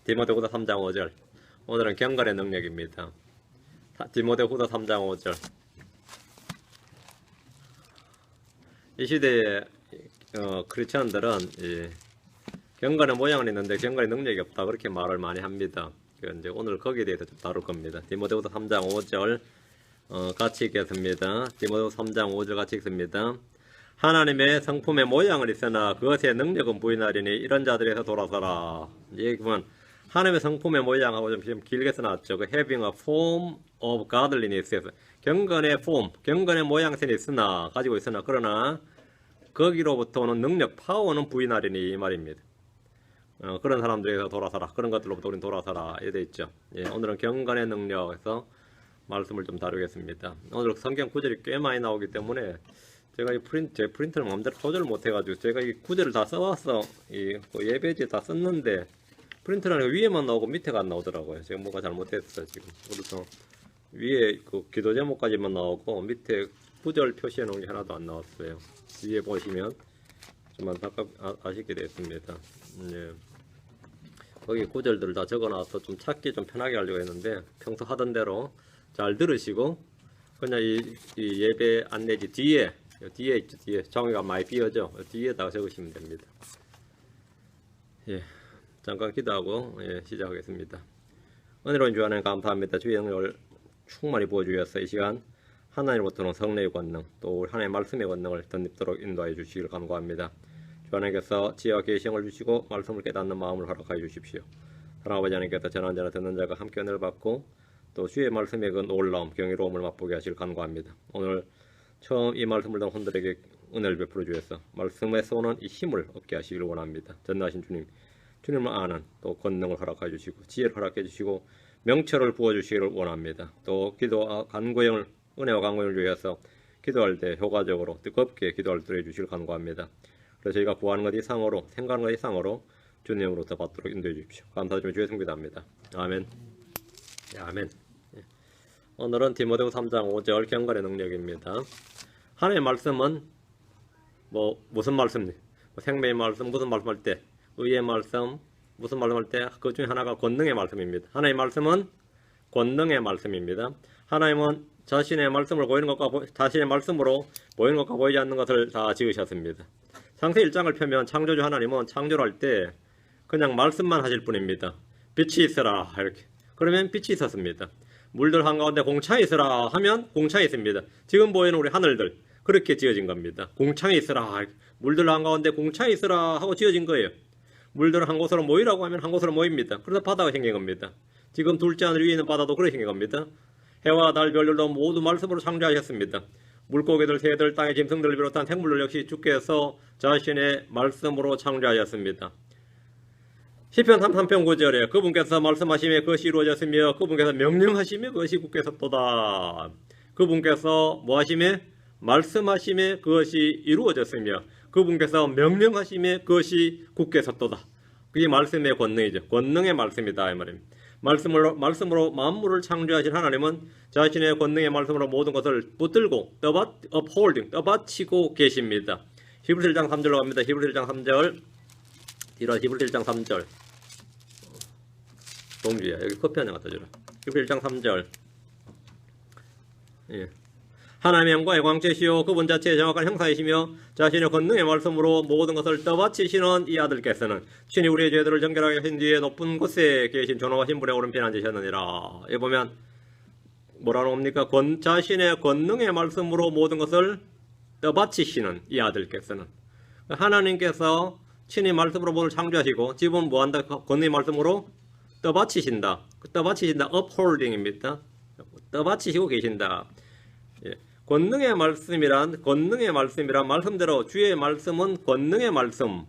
디모데후서 3장 5절. 오늘은 경건의 능력입니다. 디모데후서 3장 5절. 이 시대의 크리스천들은 경건의 모양은 있는데 경건의 능력이 없다 그렇게 말을 많이 합니다. 이제 오늘 거기에 대해서 좀 다룰 겁니다. 디모데후서 3장 5절 같이 읽겠습니다. 디모데후서 3장 5절 같이 읽습니다. 하나님의 성품의 모양은 있으나 그것의 능력은 부인하리니 이런 자들에서 돌아서라. 여기 보면 하나님의 성품의 모양하고 좀 길게 써놨죠. 그 having a form of godliness. 경건의 form, 경건의 모양새는 있으나 가지고 있으나 그러나 거기로부터 오는 능력, 파워는 부인하리니 이 말입니다. 그런 사람들에서 돌아서라. 그런 것들로부터 우리는 돌아서라. 이렇게 되어 있죠. 예, 오늘은 경건의 능력에서 말씀을 좀 다루겠습니다. 오늘 성경 구절이 꽤 많이 나오기 때문에 제가 제 프린터를 마음대로 조절을 못해가지고 제가 이 구절을 다 써왔어. 예배지에 다 썼는데 프린터라는 위에만 나오고 밑에가 안 나오더라고요. 제가 뭔가 잘못했어요 지금. 그래서 위에 그 기도 제목까지만 나오고 밑에 구절 표시해 놓은 게 하나도 안 나왔어요. 위에 보시면 좀 아쉽게 됐습니다. 예. 거기 구절들을 다 적어놔서 좀 찾기 좀 편하게 하려고 했는데 평소 하던 대로 잘 들으시고 그냥 이 예배 안내지 뒤에 있죠. 뒤에 정의가 많이 띄어져. 뒤에다가 적으시면 됩니다. 예, 잠깐 기도하고 시작하겠습니다. 은혜로운 주 하나님 감사합니다. 주의 영을 충만히 부어주셔서 이 시간 하나님으로부터는 성령의 권능 또 하나님의 말씀의 권능을 덧입도록 인도하여 주시기를 간구합니다. 주 하나님께서 지혜와 계시형을 주시고 말씀을 깨닫는 마음을 허락하여 주십시오. 하나님 아버지 하나님께서 전하는 자나 듣는 자가 함께 은혜를 받고 또 주의 말씀의 그 놀라움 경이로움을 맛보게 하시길 간구합니다. 오늘 처음 이 말씀을 듣는 혼들에게 은혜를 베풀어 주셔서 말씀에서 오는 이 힘을 얻게 하시길 원합니다. 전능하신 주님, 주님을 아는 또 권능을 허락해 주시고 지혜를 허락해 주시고 명철을 부어 주시기를 원합니다. 또 기도와 간구형을 은혜와 간구형을 주셔서 기도할 때 효과적으로 뜨겁게 기도할 때 해주시길 간구합니다. 그래서 저희가 구하는 것 이상으로 생각하는 것 이상으로 주님으로부터 받도록 인도해 주십시오. 감사드리며 주의 성기도합니다. 아멘. 아멘. 오늘은 디모데후서 3장 5절 경건의 능력입니다. 하나님의 말씀은 무슨 말씀? 생명의 말씀, 무슨 말씀할 때? 의의 말씀, 무슨 말씀할 때? 그 중에 하나가 권능의 말씀입니다. 하나님의 말씀은 권능의 말씀입니다. 하나님은 자신의 말씀을 보이는 것과 자신의 말씀으로 보이는 것과 보이지 않는 것을 다 지으셨습니다. 창세 1장을 펴면 창조주 하나님은 창조를 할 때 그냥 말씀만 하실 뿐입니다. 빛이 있으라 이렇게. 그러면 빛이 있었습니다. 물들 한가운데 공창이 있으라 하면 공창이 있습니다. 지금 보이는 우리 하늘들 그렇게 지어진 겁니다. 공창이 있으라 물들 한가운데 공창이 있으라 하고 지어진 거예요. 물들 한 곳으로 모이라고 하면 한 곳으로 모입니다. 그래서 바다가 생긴 겁니다. 지금 둘째 하늘 위에 있는 바다도 그렇게 생긴 겁니다. 해와 달 별들도 모두 말씀으로 창조하셨습니다. 물고기들, 새들, 땅의 짐승들을 비롯한 생물들 역시 주께서 자신의 말씀으로 창조하셨습니다. 시편 33편 9절에 그분께서 말씀하시며 그것이 이루어졌으며 그분께서 명령하시며 그것이 굳게 섰도다. 그분께서 뭐하시며 말씀하시며 그것이 이루어졌으며 그분께서 명령하시며 그것이 굳게 섰도다. 그게 말씀의 권능이죠. 권능의 말씀이다 이 말입니다. 말씀으로 만물을 창조하신 하나님은 자신의 권능의 말씀으로 모든 것을 붙들고 떠받치고 계십니다. 히브리서 1장 3절로 갑니다. 히브리서 1장 3절 뒤로 히브리서 1장 3절 동주야 여기 커피 한잔 갖다 주라. 히브리서 1장 3절 예. 하나님의 영광의 광채시요 그분 자체의 정확한 형상이시며 자신의 권능의 말씀으로 모든 것을 떠받치시는 이 아들께서는 친히 우리의 죄들을 정결하게 하신 뒤에 높은 곳에 계신 존귀하신 분의 오른편에 앉으셨느니라. 여기 보면 뭐라고 합니까? 자신의 권능의 말씀으로 모든 것을 떠받치시는 이 아들께서는 하나님께서 친히 말씀으로 모든 창조하시고 지금 뭐한다? 권능의 말씀으로 떠받치신다. 떠받치신다. upholding입니다. 떠받치시고 계신다. 예. 권능의 말씀이란 말씀대로 주의 말씀은 권능의 말씀,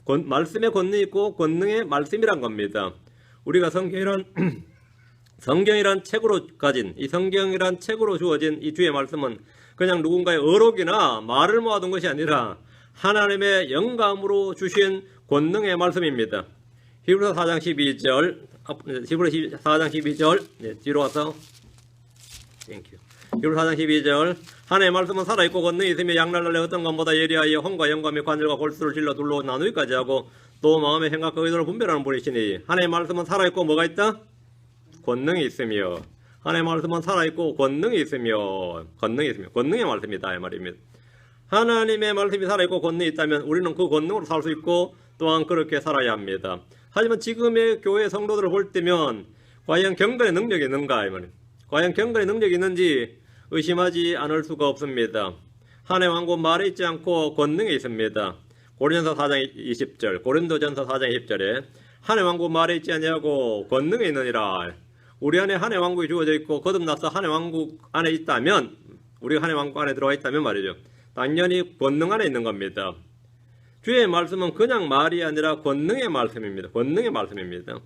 말씀의 권능이 있고 권능의 말씀이란 겁니다. 우리가 성경이란 책으로 가진 이 성경이란 책으로 주어진 이 주의 말씀은 그냥 누군가의 어록이나 말을 모아둔 것이 아니라 하나님의 영감으로 주신 권능의 말씀입니다. 히브리서 4장 12절 뒤로 와서 히브리서 4장 12절 하나님의 말씀은 살아있고 권능이 있으며 양날날의 어떤 것보다 예리하여 혼과 영감의 관절과 골수를 질러 둘로 나누기까지 하고 또 마음의 생각과 의도를 분별하는 분이시니 하나님의 말씀은 살아있고 뭐가 있다? 권능이 있으며 하나님의 말씀은 살아있고 권능이 있으며 권능의 말씀이다 이 말입니다. 하나님의 말씀이 살아있고 권능이 있다면 우리는 그 권능으로 살 수 있고 또한 그렇게 살아야 합니다. 하지만 지금의 교회 성도들을 볼 때면 과연 경건의 능력이 있는가 이 말입니다. 과연 경건의 능력이 있는지 의심하지 않을 수가 없습니다. 하나님의 왕국 말에 있지 않고 권능에 있습니다. 고린도전서 4장 20절, 고린도전서 4장 20절에 하나님의 왕국 말에 있지 아니하고 권능에 있느니라. 우리 안에 하나님의 왕국이 주어져 있고 거듭나서 하나님의 왕국 안에 있다면, 우리가 하나님의 왕국 안에 들어와 있다면 말이죠. 당연히 권능 안에 있는 겁니다. 주의 말씀은 그냥 말이 아니라 권능의 말씀입니다. 권능의 말씀입니다.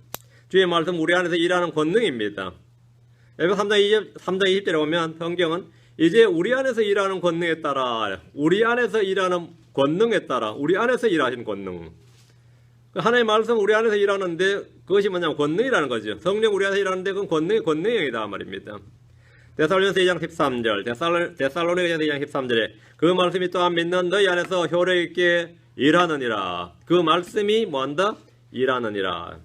주의 말씀 우리 안에서 일하는 권능입니다. 에베소 3장 20절에 보면 성경은 이제 우리 안에서 일하는 권능에 따라, 우리 안에서 일하는 권능에 따라, 우리 안에서 일하신 권능. 하나님의 말씀 우리 안에서 일하는데 그것이 뭐냐면 권능이라는 거죠. 성령 우리 안에서 일하는데 그건 권능의 영이다 말입니다. 데살로니가서 2장 13절, 데살로니가서 2장 13절에 그 말씀이 또한 믿는 너희 안에서 효력 있게 일하느니라. 그 말씀이 뭐한다? 일하느니라.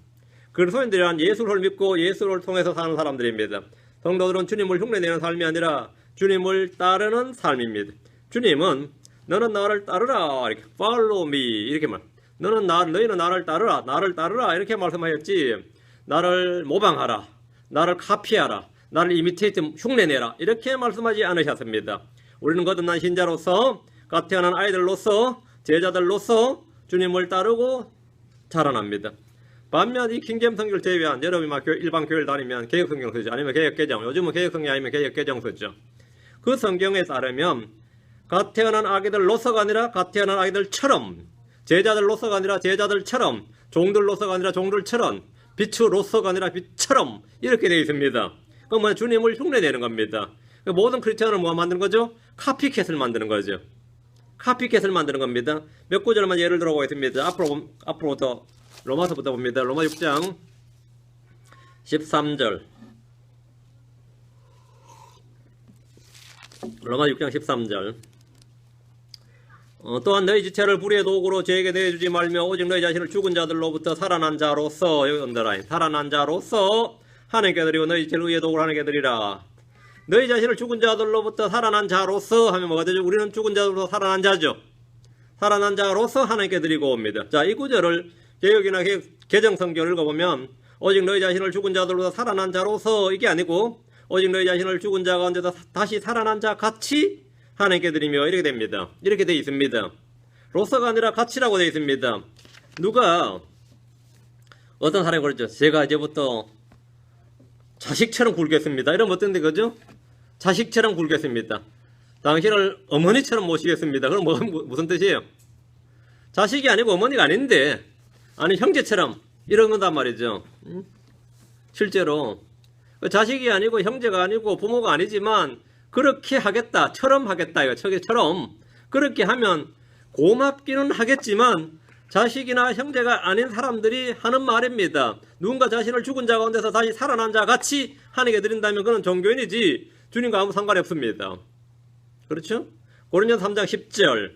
그리스도인들이란 예수를 믿고 예수를 통해서 사는 사람들입니다. 성도들은 주님을 흉내내는 삶이 아니라 주님을 따르는 삶입니다. 주님은 너는 나를 따르라 이렇게 follow me 이렇게 말. 너희는 나를 따르라 이렇게 말씀하셨지. 나를 모방하라, 나를 카피하라, 나를 이미테이트 흉내내라 이렇게 말씀하지 않으셨습니다. 우리는 거듭난 신자로서 갓 태어난 아이들로서 제자들로서 주님을 따르고 자라납니다. 반면 이 킹제임 성경을 제외한 여러분이 막 일반 교회를 다니면 개혁성경 쓰죠. 아니면 개혁개정, 요즘은 개혁성경 아니면 개혁개정 쓰죠. 그 성경에 따르면 갓 태어난 아기들로서가 아니라 갓 태어난 아기들처럼, 제자들로서가 아니라 제자들처럼, 종들로서가 아니라 종들처럼, 빛으로서가 아니라 빛처럼 이렇게 되어 있습니다. 그건 뭐냐? 주님을 흉내내는 겁니다. 모든 크리스천은 뭐 만드는 거죠? 카피캣을 만드는 거죠. 카피캣을 만드는 겁니다. 몇 구절만 예를 들어보겠습니다. 앞으로부터 로마서부터 봅니다. 로마 6장 13절. 로마 6장 13절. 또한 너희 지체를 불의의 도구로 죄에게 내주지 말며 오직 너희 자신을 죽은 자들로부터 살아난 자로서, 여기 언더라인, 살아난 자로서 하나님께 드리고 너희 지체를 의의 도구로 하나님께 드리라. 너희 자신을 죽은 자들로부터 살아난 자로서 하면 뭐가 되죠? 우리는 죽은 자들로부터 살아난 자죠. 살아난 자로서 하나님께 드리고 옵니다. 자, 이 구절을 개혁이나 개정성경을 읽어보면 오직 너희 자신을 죽은 자들로부터 살아난 자로서 이게 아니고 오직 너희 자신을 죽은 자 가운데서 다시 살아난 자 같이 하나님께 드리며 이렇게 됩니다. 이렇게 되어 있습니다. 로서가 아니라 같이라고 되어 있습니다. 누가 어떤 사람이 그랬죠. 제가 이제부터 자식처럼 굴겠습니다. 이러면 어떤데 그죠? 자식처럼 굴겠습니다. 당신을 어머니처럼 모시겠습니다. 그럼 무슨 뜻이에요? 자식이 아니고 어머니가 아닌데, 아니 형제처럼 이런 건단 말이죠. 실제로 자식이 아니고 형제가 아니고 부모가 아니지만 그렇게 하겠다, 처럼 하겠다, 이거 처럼 그렇게 하면 고맙기는 하겠지만 자식이나 형제가 아닌 사람들이 하는 말입니다. 누군가 자신을 죽은 자 가운데서 다시 살아난 자 같이 하나님께 드린다면 그는 종교인이지 주님과 아무 상관이 없습니다. 그렇죠? 고린도전서 3장 10절.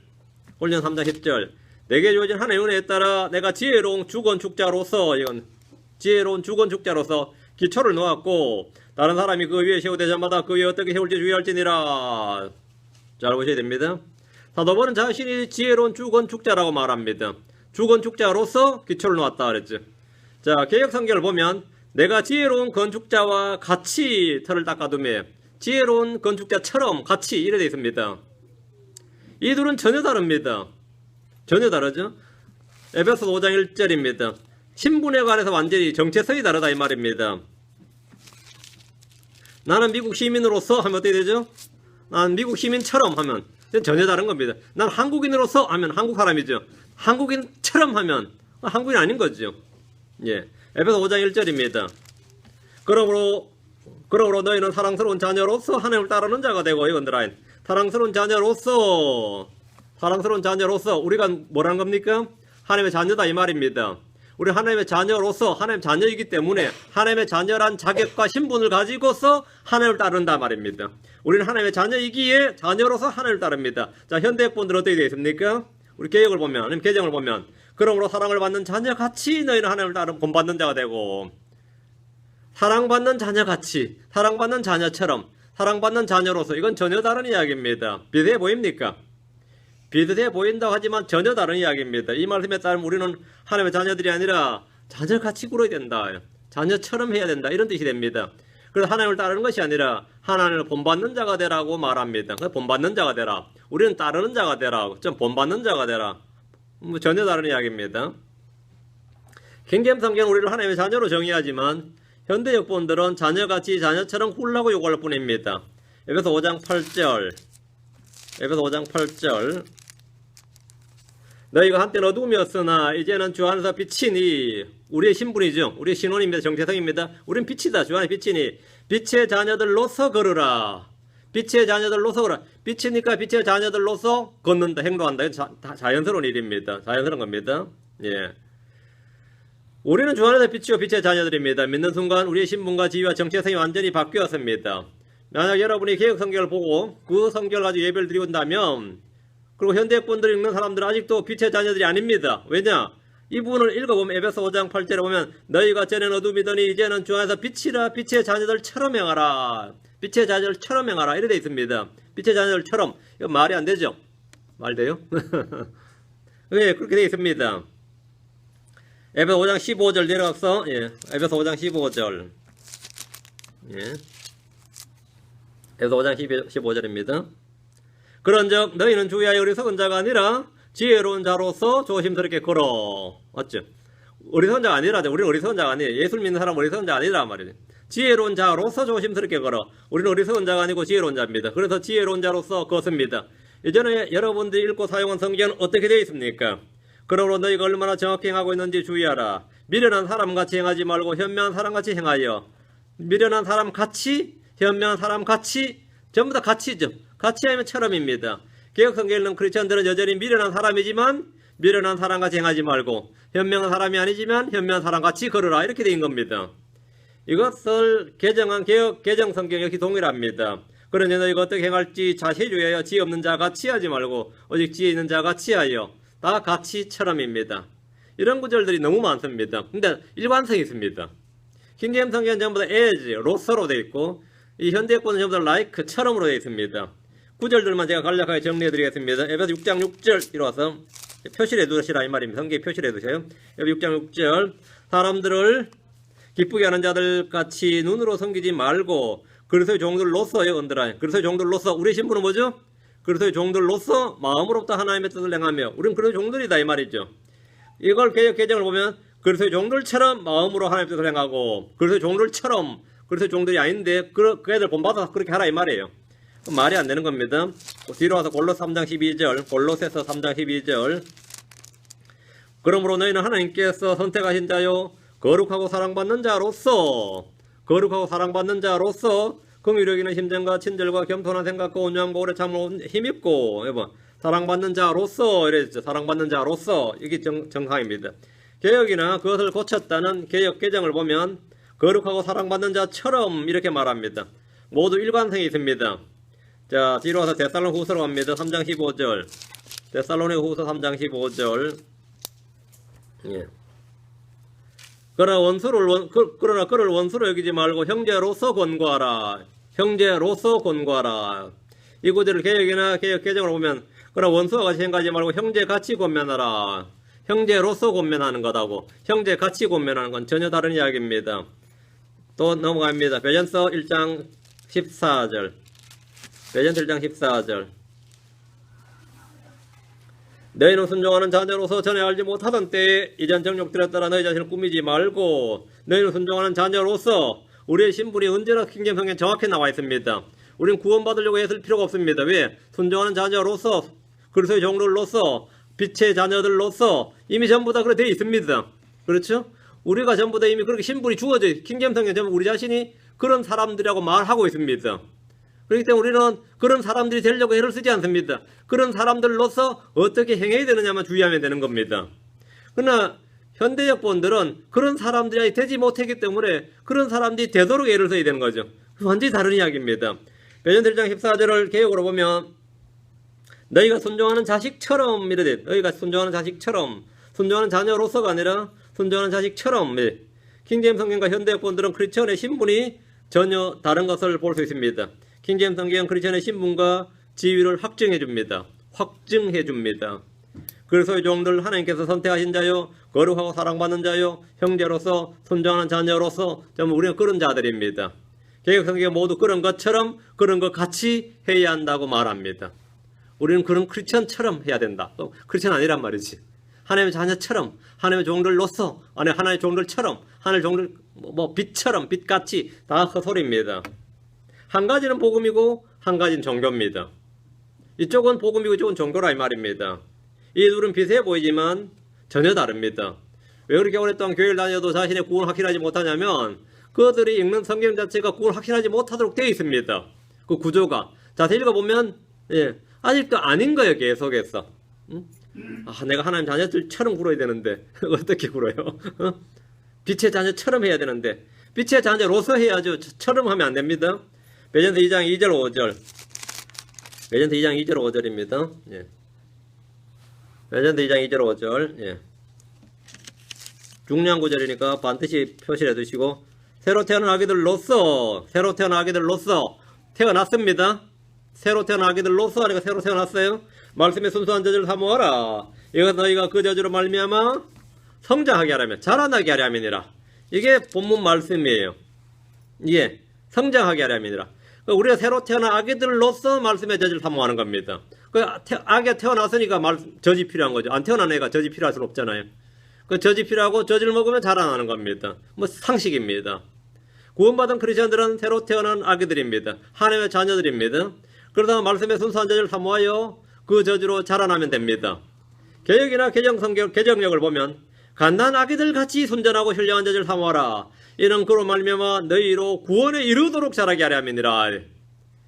고린도전서 3장 10절. 내게 주어진 하나님의 은혜에 따라 내가 지혜로운 주건축자로서, 이건 지혜로운 주건축자로서 기초를 놓았고 다른 사람이 그 위에 세우되자마다 그 위에 어떻게 세울지 주의할지니라. 잘 보셔야 됩니다. 사도 바울은 자신이 지혜로운 주건축자라고 말합니다. 주건축자로서 기초를 놓았다 그랬죠. 자, 개혁성경을 보면 내가 지혜로운 건축자와 같이 틀을 닦아두며 지혜로운 건축자처럼 같이 이래 되어 있습니다. 이 둘은 전혀 다릅니다. 전혀 다르죠. 에베소 5장 1절입니다. 신분에 관해서 완전히 정체성이 다르다 이 말입니다. 나는 미국 시민으로서 하면 어떻게 되죠? 난 미국 시민처럼 하면 전혀 다른 겁니다. 난 한국인으로서 하면 한국 사람이죠. 한국인처럼 하면 한국인 아닌 거죠. 예. 에베소 5장 1절입니다. 그러므로 너희는 사랑스러운 자녀로서 하나님을 따르는 자가 되고, 이건 드라인. 사랑스러운 자녀로서 우리가 뭐라는 겁니까? 하나님의 자녀다 이 말입니다. 우리 하나님의 자녀로서 하나님의 자녀이기 때문에 하나님의 자녀란 자격과 신분을 가지고서 하나님을 따른다 말입니다. 우리는 하나님의 자녀이기에 자녀로서 하나님을 따릅니다. 자, 현대학본들 어떻게 되어 있습니까? 우리 개혁을 보면, 아니면 개정을 보면 그러므로 사랑을 받는 자녀같이 너희는 하나님을 따르 본받는 자가 되고, 사랑받는 자녀같이, 사랑받는 자녀처럼, 사랑받는 자녀로서, 이건 전혀 다른 이야기입니다. 비슷해 보입니까? 비슷해 보인다고 하지만 전혀 다른 이야기입니다. 이 말씀에 따르면 우리는 하나님의 자녀들이 아니라 자녀같이 굴어야 된다, 자녀처럼 해야 된다, 이런 뜻이 됩니다. 그래서 하나님을 따르는 것이 아니라 하나님을 본받는 자가 되라고 말합니다. 본받는 자가 되라. 우리는 따르는 자가 되라. 좀 본받는 자가 되라. 전혀 다른 이야기입니다. 킹제임스 성경은 우리를 하나님의 자녀로 정의하지만 현대 역본들은 자녀같이 자녀처럼 굴라고 요구할 뿐입니다. 에베소 5장 8절, 에베소 5장 8절, 너희가 한때는 어둠이었으나 이제는 주 안에서 빛이니, 우리의 신분이죠. 우리의 신원입니다. 정체성입니다. 우린 빛이다. 주 안에 빛이니 빛의 자녀들로서 걸으라. 빛의 자녀들로서 걸으라. 빛이니까 빛의 자녀들로서 걷는다, 행동한다. 자연스러운 일입니다. 자연스러운 겁니다. 예. 우리는 주 안에서 빛이요 빛의 자녀들입니다. 믿는 순간 우리의 신분과 지위와 정체성이 완전히 바뀌었습니다. 만약 여러분이 개혁 성경을 보고 그 성경을 가지고 예배를 드리고 온다면, 그리고 현대권들을 읽는 사람들은 아직도 빛의 자녀들이 아닙니다. 왜냐? 이 부분을 읽어보면 에베소 5장 8절에 보면 너희가 전에는 어둠이더니 이제는 주 안에서 빛이라. 빛의 자녀들처럼 행하라. 빛의 자녀들처럼 행하라. 이렇게 되어 있습니다. 빛의 자녀들처럼. 이거 말이 안 되죠? 말 돼요? 네, 그렇게 되어 있습니다. 에베소 5장 15절 내려가서, 예, 에베소 5장 15절. 예. 에베소 5장 15절입니다. 그런즉 너희는 주의하여 어리석은 자가 아니라 지혜로운 자로서 조심스럽게 걸어. 맞죠? 어리석은 자가 아니라, 우리는 어리석은 자가 아니에요. 예수를 믿는 사람은 어리석은 자가 아니라 말이죠. 지혜로운 자로서 조심스럽게 걸어. 우리는 어리석은 자가 아니고 지혜로운 자입니다. 그래서 지혜로운 자로서 걷습니다. 예전에 여러분들이 읽고 사용한 성경은 어떻게 되어 있습니까? 그러므로 너희가 얼마나 정확히 행하고 있는지 주의하라. 미련한 사람같이 행하지 말고 현명한 사람같이 행하여. 미련한 사람같이, 현명한 사람같이, 전부 다 같이죠. 같이 하면 처럼입니다. 개혁성경에 있는 크리스천들은 여전히 미련한 사람이지만 미련한 사람같이 행하지 말고, 현명한 사람이 아니지만 현명한 사람같이 걸으라. 이렇게 되어 있는 겁니다. 이것을 개정한 개정성경 역시 동일합니다. 그러니 너희가 어떻게 행할지 자세히 주의하여 지혜 없는 자 같이 하지 말고 오직 지혜 있는 자 같이 하여. 다 같이처럼입니다. 이런 구절들이 너무 많습니다. 근데 일관성이 있습니다. 킹제임스 성경은 전부 다 as, 로서로 되어 있고, 이 현대권은 전부 다 like처럼으로 되어 있습니다. 구절들만 제가 간략하게 정리해 드리겠습니다. 에베소 6장 6절 이로와서 표시를 해두시라 이 말입니다. 성경에 표시를 해두세요. 에베소 6장 6절, 사람들을 기쁘게 하는 자들 같이 눈으로 섬기지 말고 그리스도의 종들로서의 언더라인. 그리스도의 종들로서, 우리의 신분은 뭐죠? 그리스도의 종들로서 마음으로부터 하나님의 뜻을 행하며. 우리는 그리스도의 종들이다 이 말이죠. 이걸 개정을 보면 그리스도의 종들처럼 마음으로 하나님의 뜻을 행하고, 그리스도의 종들처럼, 그리스도의 종들이 아닌데 그 애들 본받아서 그렇게 하라 이 말이에요. 말이 안 되는 겁니다. 뒤로 와서 골로새 3장 12절, 골로새서 3장 12절. 그러므로 너희는 하나님께서 선택하신 자요 거룩하고 사랑받는 자로서, 거룩하고 사랑받는 자로서 긍휼히 여기는 심정과 친절과 겸손한 생각과 온유함과 오래 참음을 힘입고, 여보, 사랑받는 자로서 이랬죠. 사랑받는 자로서. 이게 정상입니다. 개혁이나 그것을 고쳤다는 개혁 개정을 보면 거룩하고 사랑받는 자처럼 이렇게 말합니다. 모두 일관성이 있습니다. 자, 뒤로 와서 데살로니가 후서로 갑니다. 3장 15절. 데살로니가 후서 3장 15절. 예. 그러나 그를 원수로 여기지 말고 형제로서 권고하라. 형제로서 권고하라. 이 구절을 개혁이나 개혁 개정으로 보면, 그러나 원수와 같이 행하지 말고 형제같이 권면하라. 형제로서 권면하는 것하고 형제같이 권면하는 건 전혀 다른 이야기입니다. 또 넘어갑니다. 베전서 1장 14절. 베전서 1장 14절. 너희는 순종하는 자녀로서 전에 알지 못하던 때에 이전 정욕들에 따라 너희 자신을 꾸미지 말고, 너희는 순종하는 자녀로서, 우리의 신분이 언제나 킹제임스 성경에 정확히 나와 있습니다. 우리는 구원받으려고 애쓸 필요가 없습니다. 왜? 순종하는 자녀로서, 그리스도의 종들로서, 빛의 자녀들로서 이미 전부 다 그렇게 되어 있습니다. 그렇죠? 우리가 전부 다 이미 그렇게 신분이 주어져, 킹제임스 성경에 전부 우리 자신이 그런 사람들이라고 말하고 있습니다. 그렇기 때문에 우리는 그런 사람들이 되려고 애를 쓰지 않습니다. 그런 사람들로서 어떻게 행해야 되느냐만 주의하면 되는 겁니다. 그러나 현대역본들은 그런 사람들이 되지 못했기 때문에 그런 사람들이 되도록 애를 써야 되는 거죠. 완전히 다른 이야기입니다. 베전서 1장 14절을 개혁으로 보면 너희가 순종하는 자식처럼 이르되, 너희가 순종하는 자식처럼 순종하는 자녀로서가 아니라 순종하는 자식처럼. 킹제임스 성경과 현대권들은 크리스천의 신분이 전혀 다른 것을 볼 수 있습니다. 킹제임스 성경은 크리스천의 신분과 지위를 확증해 줍니다. 확증해 줍니다. 그래서 이 종들 하나님께서 선택하신 자요, 거룩하고 사랑받는 자요, 형제로서 순종하는 자녀로서 전부 우리는 그런 자들입니다. 개혁 성경 모두 그런 것처럼 그런 것 같이 해야 한다고 말합니다. 우리는 그런 크리스천처럼 해야 된다. 크리스천 아니란 말이지. 하나님의 자녀처럼, 하나님의 종들로서, 하나님의 종들처럼, 하나님의 종들 빛처럼, 빛같이 다 그 소리입니다. 한 가지는 복음이고 한 가지는 종교입니다. 이쪽은 복음이고 이쪽은 종교라 이 말입니다. 이 둘은 비슷해 보이지만 전혀 다릅니다. 왜 그렇게 오랫동안 교회를 다녀도 자신의 구원을 확신하지 못하냐면 그들이 읽는 성경 자체가 구원을 확신하지 못하도록 되어 있습니다. 그 구조가. 자세히 읽어보면 아직도 아닌 거예요. 계속해서. 내가 하나님 자녀들처럼 굴어야 되는데 어떻게 굴어요? 빛의 자녀처럼 해야 되는데 빛의 자녀로서 해야죠. 처럼 하면 안 됩니다. 베전서 2장 2절 5절. 베전서 2장 2절 5절입니다. 베전서 2장 2절 5절. 중요한 구절이니까 반드시 표시를 해두시고 새로 태어난 아기들로서 태어났습니다. 새로 태어난 아기들로서 하니까 새로 태어났어요. 말씀의 순수한 저주를 사모하라. 이것은 너희가 그 저주로 말미암아 성장하게 하려면, 자라나게 하려면이라. 이게 본문 말씀이에요. 이게 성장하게 하려면이라. 우리가 새로 태어난 아기들로서 말씀의 저주를 사모하는 겁니다. 아기가 태어났으니까 저지 필요한 거죠. 안 태어난 애가 저지 필요할 수는 없잖아요. 그 저지 필요하고 저지를 먹으면 자라나는 겁니다. 상식입니다. 구원받은 크리스천들은 새로 태어난 아기들입니다. 하나님의 자녀들입니다. 그러다 말씀의 순수한 저주를 사모하여 그 저주로 자라나면 됩니다. 개혁이나 개정력을 보면 갓난 아기들 같이 순전하고 신령한 저주를 사모하라. 이는 그로 말미암아 너희로 구원에 이르도록 자라게 하려 함이니라.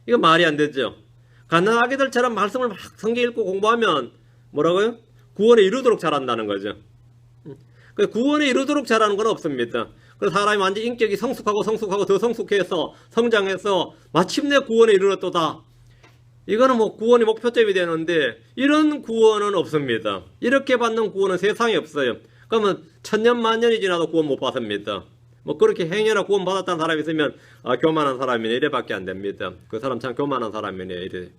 이거 말이 안 되죠. 갓난 아기들처럼 말씀을 막 성경 읽고 공부하면 뭐라고요? 구원에 이르도록 자란다는 거죠. 구원에 이르도록 자라는 건 없습니다. 그래서 사람이 완전 인격이 성숙하고 더 성숙해서 성장해서 마침내 구원에 이르렀도다. 이거는 구원이 목표점이 되는데 이런 구원은 없습니다. 이렇게 받는 구원은 세상에 없어요. 그러면 천년 만년이 지나도 구원 못 받습니다. 그렇게 행여나 구원 받았다는 사람이 있으면 교만한 사람이네 이래밖에 안 됩니다. 그 사람 참 교만한 사람이네 이래.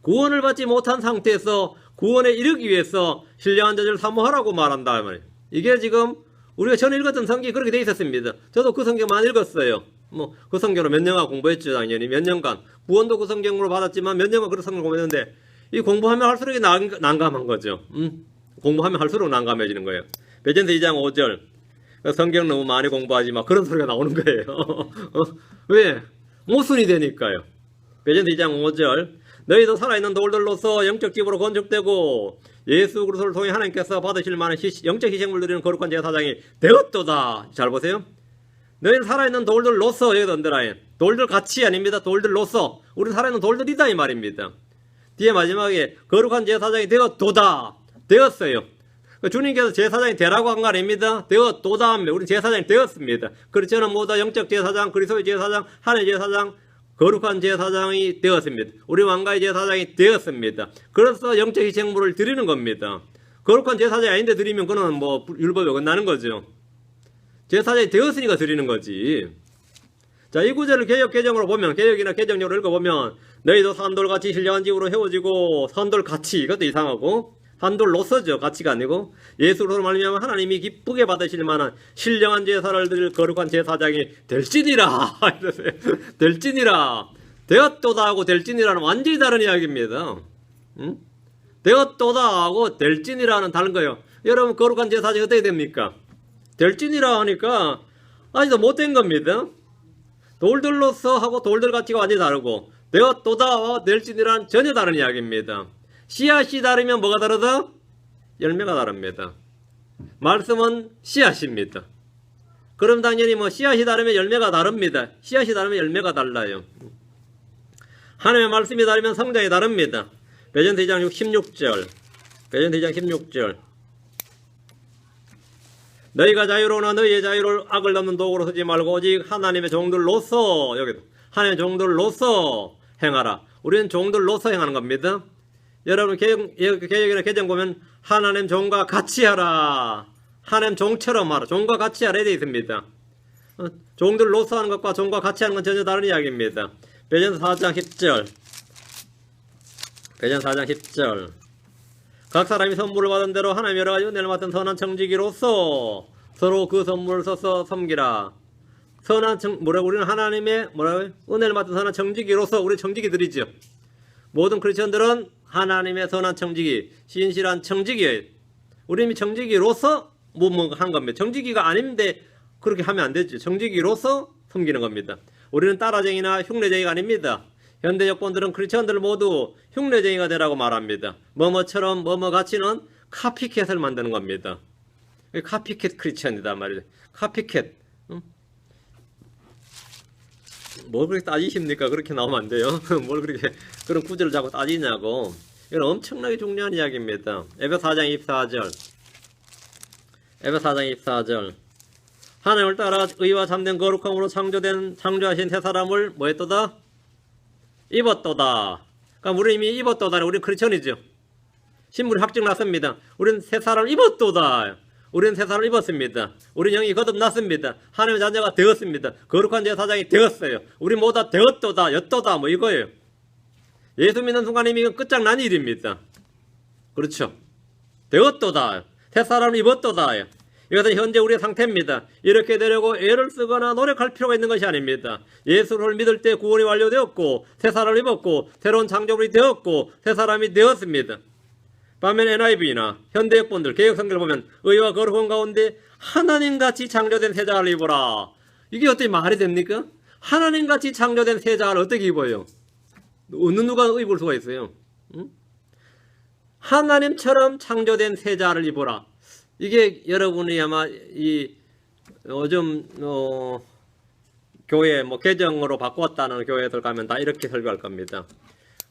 구원을 받지 못한 상태에서 구원에 이르기 위해서 신령한 저주를 사모하라고 말한다. 이게 지금 우리가 전에 읽었던 성경이 그렇게 돼 있었습니다. 저도 그 성경만 읽었어요. 그 성경으로 몇 년간 공부했죠. 당연히 몇 년간. 구원도 그 성경으로 받았지만 몇 년간 그 성경을 공부했는데 이 공부하면 할수록 난감한 거죠. 공부하면 할수록 난감해지는 거예요. 베전서 2장 5절. 성경 너무 많이 공부하지 마. 그런 소리가 나오는 거예요. 왜? 모순이 되니까요. 베전서 2장 5절. 너희도 살아있는 돌들로서 영적 집으로 건축되고 예수 그리스도를 통해 하나님께서 받으실 만한 영적 희생물 드리는 거룩한 제사장이 되었도다. 잘 보세요. 너희는 살아있는 돌들로서, 여기도 언더라인. 돌들 같이 아닙니다. 돌들로서. 우리 살아있는 돌들이다 이 말입니다. 뒤에 마지막에 거룩한 제사장이 되었도다. 되었어요. 주님께서 제사장이 되라고 한 거 아닙니다. 되었도다 하면 우리 제사장이 되었습니다. 그렇지는 모두 영적 제사장, 그리스도의 제사장, 하나님의 제사장, 거룩한 제사장이 되었습니다. 우리 왕가의 제사장이 되었습니다. 그래서 영적 희생물을 드리는 겁니다. 거룩한 제사장이 아닌데 드리면 그거는 율법에 어긋나는 거죠. 제사장이 되었으니까 드리는 거지. 자, 이 구절을 개혁개정으로 보면, 개혁이나 개정력으로 읽어보면 너희도 산돌같이 신령한 집으로 헤어지고, 산돌같이, 이것도 이상하고, 산돌로서죠. 가치가 아니고 예수로 말미암아 하나님이 기쁘게 받으실 만한 신령한 제사를 드릴 거룩한 제사장이 될지니라. 될지니라. 되었도다 하고 될지니라는 완전히 다른 이야기입니다. 되었도다 하고 될지니라는 다른 거예요. 여러분 거룩한 제사장이 어떻게 됩니까? 될지니라 하니까 아직도 못된 겁니다. 돌들로서 하고 돌들 가치가 완전히 다르고 되었도다와 될지니라는 전혀 다른 이야기입니다. 씨앗이 다르면 뭐가 다르다? 열매가 다릅니다. 말씀은 씨앗입니다. 그럼 당연히 씨앗이 다르면 열매가 다릅니다. 씨앗이 다르면 열매가 달라요. 하나님의 말씀이 다르면 성장이 다릅니다. 베전서 2장 16절. 베전서 2장 16절. 너희가 자유로우나 너희의 자유를 악을 넘는 도구로 쓰지 말고 오직 하나님의 종들로서, 여기도 하나님의 종들로서 행하라. 우리는 종들로서 행하는 겁니다. 여러분 개혁이나 개정 보면 하나님 종과 같이 하라. 하나님 종처럼 하라. 종과 같이 하라 되어 있습니다. 종들 노소하는 것과 종과 같이 하는 건 전혀 다른 이야기입니다. 베드로전서 4장 10절. 베드로전서 4장 10절. 각 사람이 선물을 받은 대로 하나님 여러 가지 은혜를 맡은 선한 청지기로서 서로 그 선물을 써서 섬기라. 우리는 하나님의 은혜를 맡은 선한 청지기로서 우리 청지기들이죠. 모든 크리스천들은 하나님의 선한 청지기, 신실한 청지기예요. 우리는 청지기로서 한 겁니다. 청지기가 아닌데 그렇게 하면 안 되죠. 청지기로서 섬기는 겁니다. 우리는 따라쟁이나 흉내쟁이가 아닙니다. 현대 여권들은 크리스천들 모두 흉내쟁이가 되라고 말합니다. 뭐뭐처럼 뭐뭐같이는 카피캣을 만드는 겁니다. 카피캣 크리스천이다 말이죠. 카피캣. 뭘 그렇게 따지십니까? 그렇게 나오면 안 돼요. 뭘 그렇게 그런 구절을 자꾸 따지냐고. 이건 엄청나게 중요한 이야기입니다. 에베소 4장 24절. 에베소 4장 24절. 하나님을 따라 의와 참된 거룩함으로 창조하신 새 사람을 뭐 했도다? 입었도다. 그러니까 우리 이미 입었도다. 우리 크리스천이죠. 신물이 확증 났습니다. 우리는 새 사람을 입었도다. 우리는 새 사람을 입었습니다. 우리 영이 거듭났습니다. 하나님의 자녀가 되었습니다. 거룩한 제사장이 되었어요. 우리 모두 다 되었도다, 였도다, 뭐 이거예요. 예수 믿는 순간 이미 끝장난 일입니다. 그렇죠. 되었도다. 새 사람을 입었도다. 이것은 현재 우리의 상태입니다. 이렇게 되려고 애를 쓰거나 노력할 필요가 있는 것이 아닙니다. 예수를 믿을 때 구원이 완료되었고 새 사람을 입었고 새로운 창조물이 되었고 새 사람이 되었습니다. 반면 NIV나 현대역본들 개혁성경을 보면 의와 거룩한 가운데 하나님같이 창조된 새 자를 입어라. 이게 어떻게 말이 됩니까? 하나님같이 창조된 새 자를 어떻게 입어요? 어느 누가 입을 수가 있어요? 응? 하나님처럼 창조된 새 자를 입어라. 이게 여러분이 아마 요즘 교회 개정으로 바꿨다는 교회들 가면 다 이렇게 설교할 겁니다.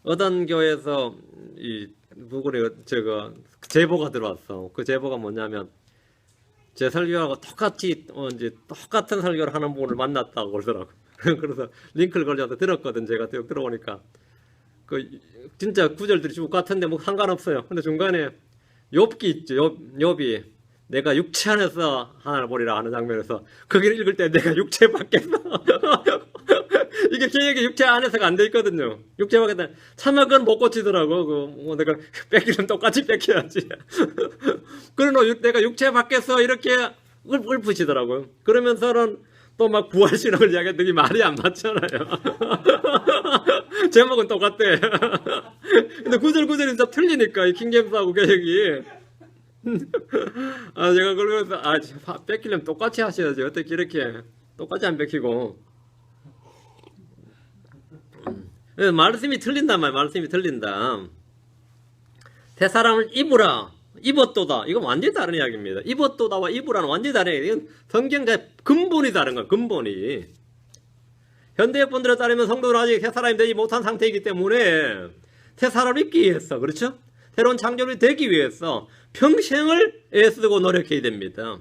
어떤 교회에서 제보가 들어왔어. 그 제보가 뭐냐면 제 설교하고 똑같은 설교를 하는 분을 만났다고 그러더라고. 그래서 링크를 걸려서 들었거든. 제가 들어보니까 진짜 구절들이 쭉 같은데 상관없어요. 근데 중간에 욥기 있죠. 욥이 내가 육체 안에서 하나님을 보리라 하는 장면에서 거기를 읽을 때 내가 육체 밖에서 이게 개혁이 육체 안에서가 안 돼 있거든요. 육체 밖에서 참아 그건 못 고치더라고. 내가 뺏기면 똑같이 뺏겨야지. 그러나 내가 육체 밖에서 이렇게 읊으시더라고요. 그러면서는 또 막 부활신앙을 이야기했더니 말이 안 맞잖아요. 제목은 똑같대. 근데 구절구절이 진짜 틀리니까 이 킹제임스하고 개혁이. 제가 그러면서 뺏기려면 똑같이 하셔야지. 어떻게 이렇게 똑같이 안 뺏기고. 말씀이 틀린단 말이야. 말씀이 틀린다. 새 사람을 입으라. 입었도다. 이건 완전히 다른 이야기입니다. 입었도다와 입으라는 완전히 다른 이야기. 이건 성경자의 근본이 다른 거야. 근본이. 현대분들에 따르면 성도는 아직 새 사람이 되지 못한 상태이기 때문에 새 사람을 입기 위해서, 그렇죠? 새로운 창조물이 되기 위해서 평생을 애쓰고 노력해야 됩니다.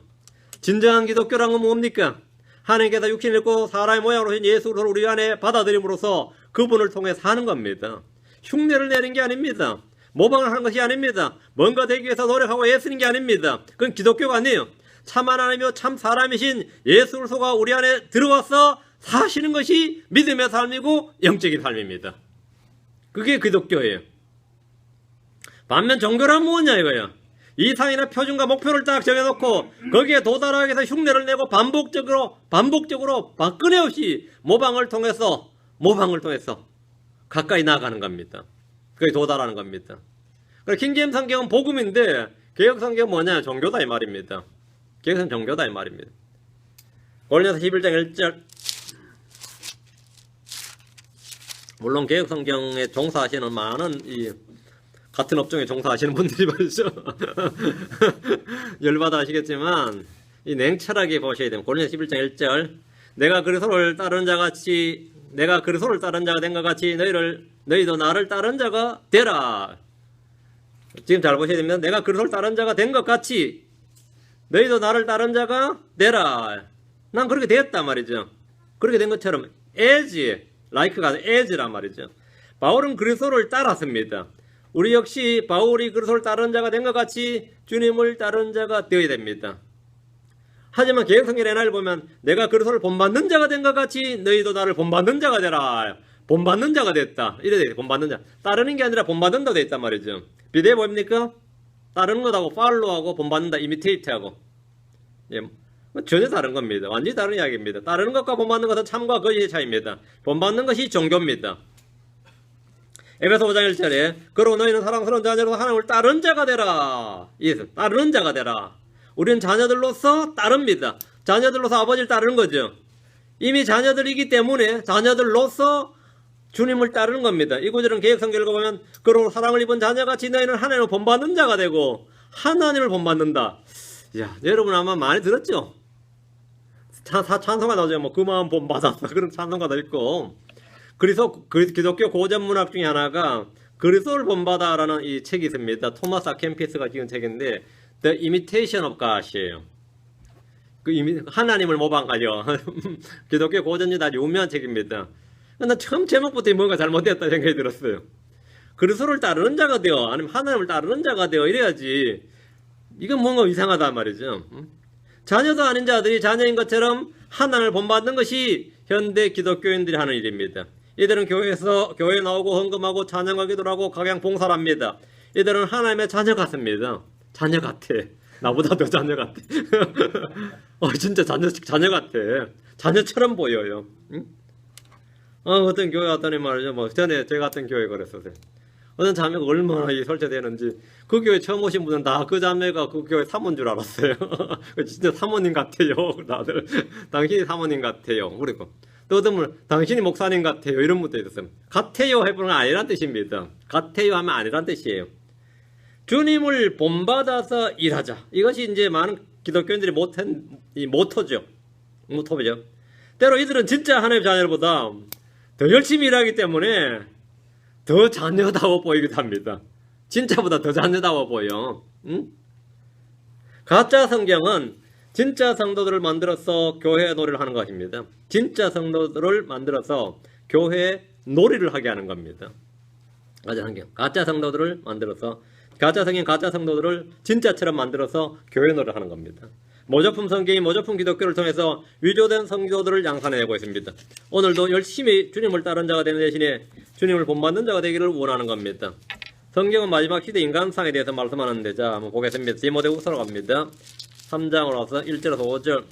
진정한 기독교란 건 뭡니까? 하나님께서 육신을 입고 사람의 모양으로 신 예수를 우리 안에 받아들임으로써 그분을 통해 사는 겁니다. 흉내를 내는 게 아닙니다. 모방을 하는 것이 아닙니다. 뭔가 되기 위해서 노력하고 애쓰는 게 아닙니다. 그건 기독교가 아니에요. 참 하나님이요 참 사람이신 예수를 속아 우리 안에 들어와서 사시는 것이 믿음의 삶이고 영적인 삶입니다. 그게 기독교예요. 반면 종교란 뭐냐 이거야. 이상이나 표준과 목표를 딱 정해놓고 거기에 도달하기 위해서 흉내를 내고 반복적으로 끊임없이 모방을 통해서 가까이 나아가는 겁니다. 거기에 도달하는 겁니다. 킹제임스 성경은 복음인데 개혁 성경은 뭐냐? 종교다 이 말입니다. 개혁은 종교다 이 말입니다. 고린도서 11장 1절. 물론 개혁 성경에 종사하시는 많은 같은 업종에 종사하시는 분들이 말이죠. 열받아 하시겠지만 이 냉철하게 보셔야 됩니다. 고린도서 11장 1절. 내가 그리스도를 따르는 자가 된 것 같이 너희도 나를 따르는 자가 되라. 지금 잘 보셔야 됩니다. 내가 그리스도를 따르는 자가 된 것 같이 너희도 나를 따르는 자가 되라. 난 그렇게 되었단 말이죠. 그렇게 된 것처럼 as가 as란 말이죠. 바울은 그리스도를 따랐습니다. 우리 역시 바울이 그리스도를 따르는 자가 된 것 같이 주님을 따르는 자가 되어야 됩니다. 하지만 개혁성경의 날 보면 내가 그리스도를 본받는 자가 된 것 같이 너희도 나를 본받는 자가 되라. 본받는 자가 됐다. 이래 돼. 본받는 자. 따르는 게 아니라 본받는다고 돼 있단 말이죠. 비대해 보입니까? 따르는 것하고 팔로우하고 본받는다, 이미테이트하고. 예, 전혀 다른 겁니다. 완전히 다른 이야기입니다. 따르는 것과 본받는 것은 참과 거짓의 차이입니다. 본받는 것이 종교입니다. 에베소 5장 1절에 그러고 너희는 사랑스러운 자녀로서 하나님을 따르는 자가 되라. 따르는 자가 되라. 우리는 자녀들로서 따릅니다. 자녀들로서 아버지를 따르는 거죠. 이미 자녀들이기 때문에 자녀들로서 주님을 따르는 겁니다. 이 구절은 개혁성경을 읽어보면 그러고 사랑을 입은 자녀같이 너희는 하나님을 본받는 자가 되고 하나님을 본받는다. 야, 여러분 아마 많이 들었죠? 찬송가 나오죠. 뭐 그 마음 본받았다. 그런 찬송가도 있고. 그래서 기독교 고전 문학 중에 하나가 그리스도를 본받아라는 이 책이 있습니다. 토마스 아켄피스가 지은 책인데 The Imitation of God이에요. 하나님을 모방하죠. 기독교 고전이 아주 유명한 책입니다. 나 처음 제목부터 뭔가 잘못됐다 생각이 들었어요. 그리스도를 따르는 자가 되어 아니면 하나님을 따르는 자가 되어 이래야지. 이건 뭔가 이상하단 말이죠. 자녀도 아닌 자들이 자녀인 것처럼 하나님을 본받는 것이 현대 기독교인들이 하는 일입니다. 이들은 교회에 나오고 헌금하고 찬양과 기도를 하고 각양 봉사를 합니다. 이들은 하나님의 자녀 같습니다. 자녀 같아. 나보다 더 자녀 같아. 진짜 자녀 같아. 자녀처럼 보여요. 응? 어떤 교회 왔더니 말이죠. 뭐 전에 제가 갔던 교회 그랬었어요. 어떤 자매가 얼마나 설치되는지 그 교회 처음 오신 분은 다 그 자매가 그 교회 사모인 줄 알았어요. 진짜 사모님 같아요. 다들 당신이 사모님 같아요. 그리고 또 어떤 분은 당신이 목사님 같아요. 이런 분도 있었어요. 같아요 해보는 건 아니란 뜻입니다. 같아요 하면 아니란 뜻이에요. 주님을 본받아서 일하자. 이것이 이제 많은 기독교인들이 이 모토죠. 모토죠. 때로 이들은 진짜 하나님의 자녀보다 더 열심히 일하기 때문에 더 자녀다워 보이기도 합니다. 진짜보다 더 자녀다워 보여. 응? 가짜 성경은 진짜 성도들을 만들어서 교회 놀이를 하는 것입니다. 진짜 성도들을 만들어서 교회 놀이를 하게 하는 겁니다. 가짜 성경. 가짜 성도들을 만들어서 가짜 성경, 가짜 성도들을 진짜처럼 만들어서 교회 놀이를 하는 겁니다. 모조품 성경이 모조품 기독교를 통해서 위조된 성도들을 양산해내고 있습니다. 오늘도 열심히 주님을 따르는 자가 되는 대신에 주님을 본받는 자가 되기를 원하는 겁니다. 성경은 마지막 시대 인간상에 대해서 말씀하는데 자 한번 보겠습니다. 디모데후서로 갑니다. 3장으로 와서 1절에서 5절.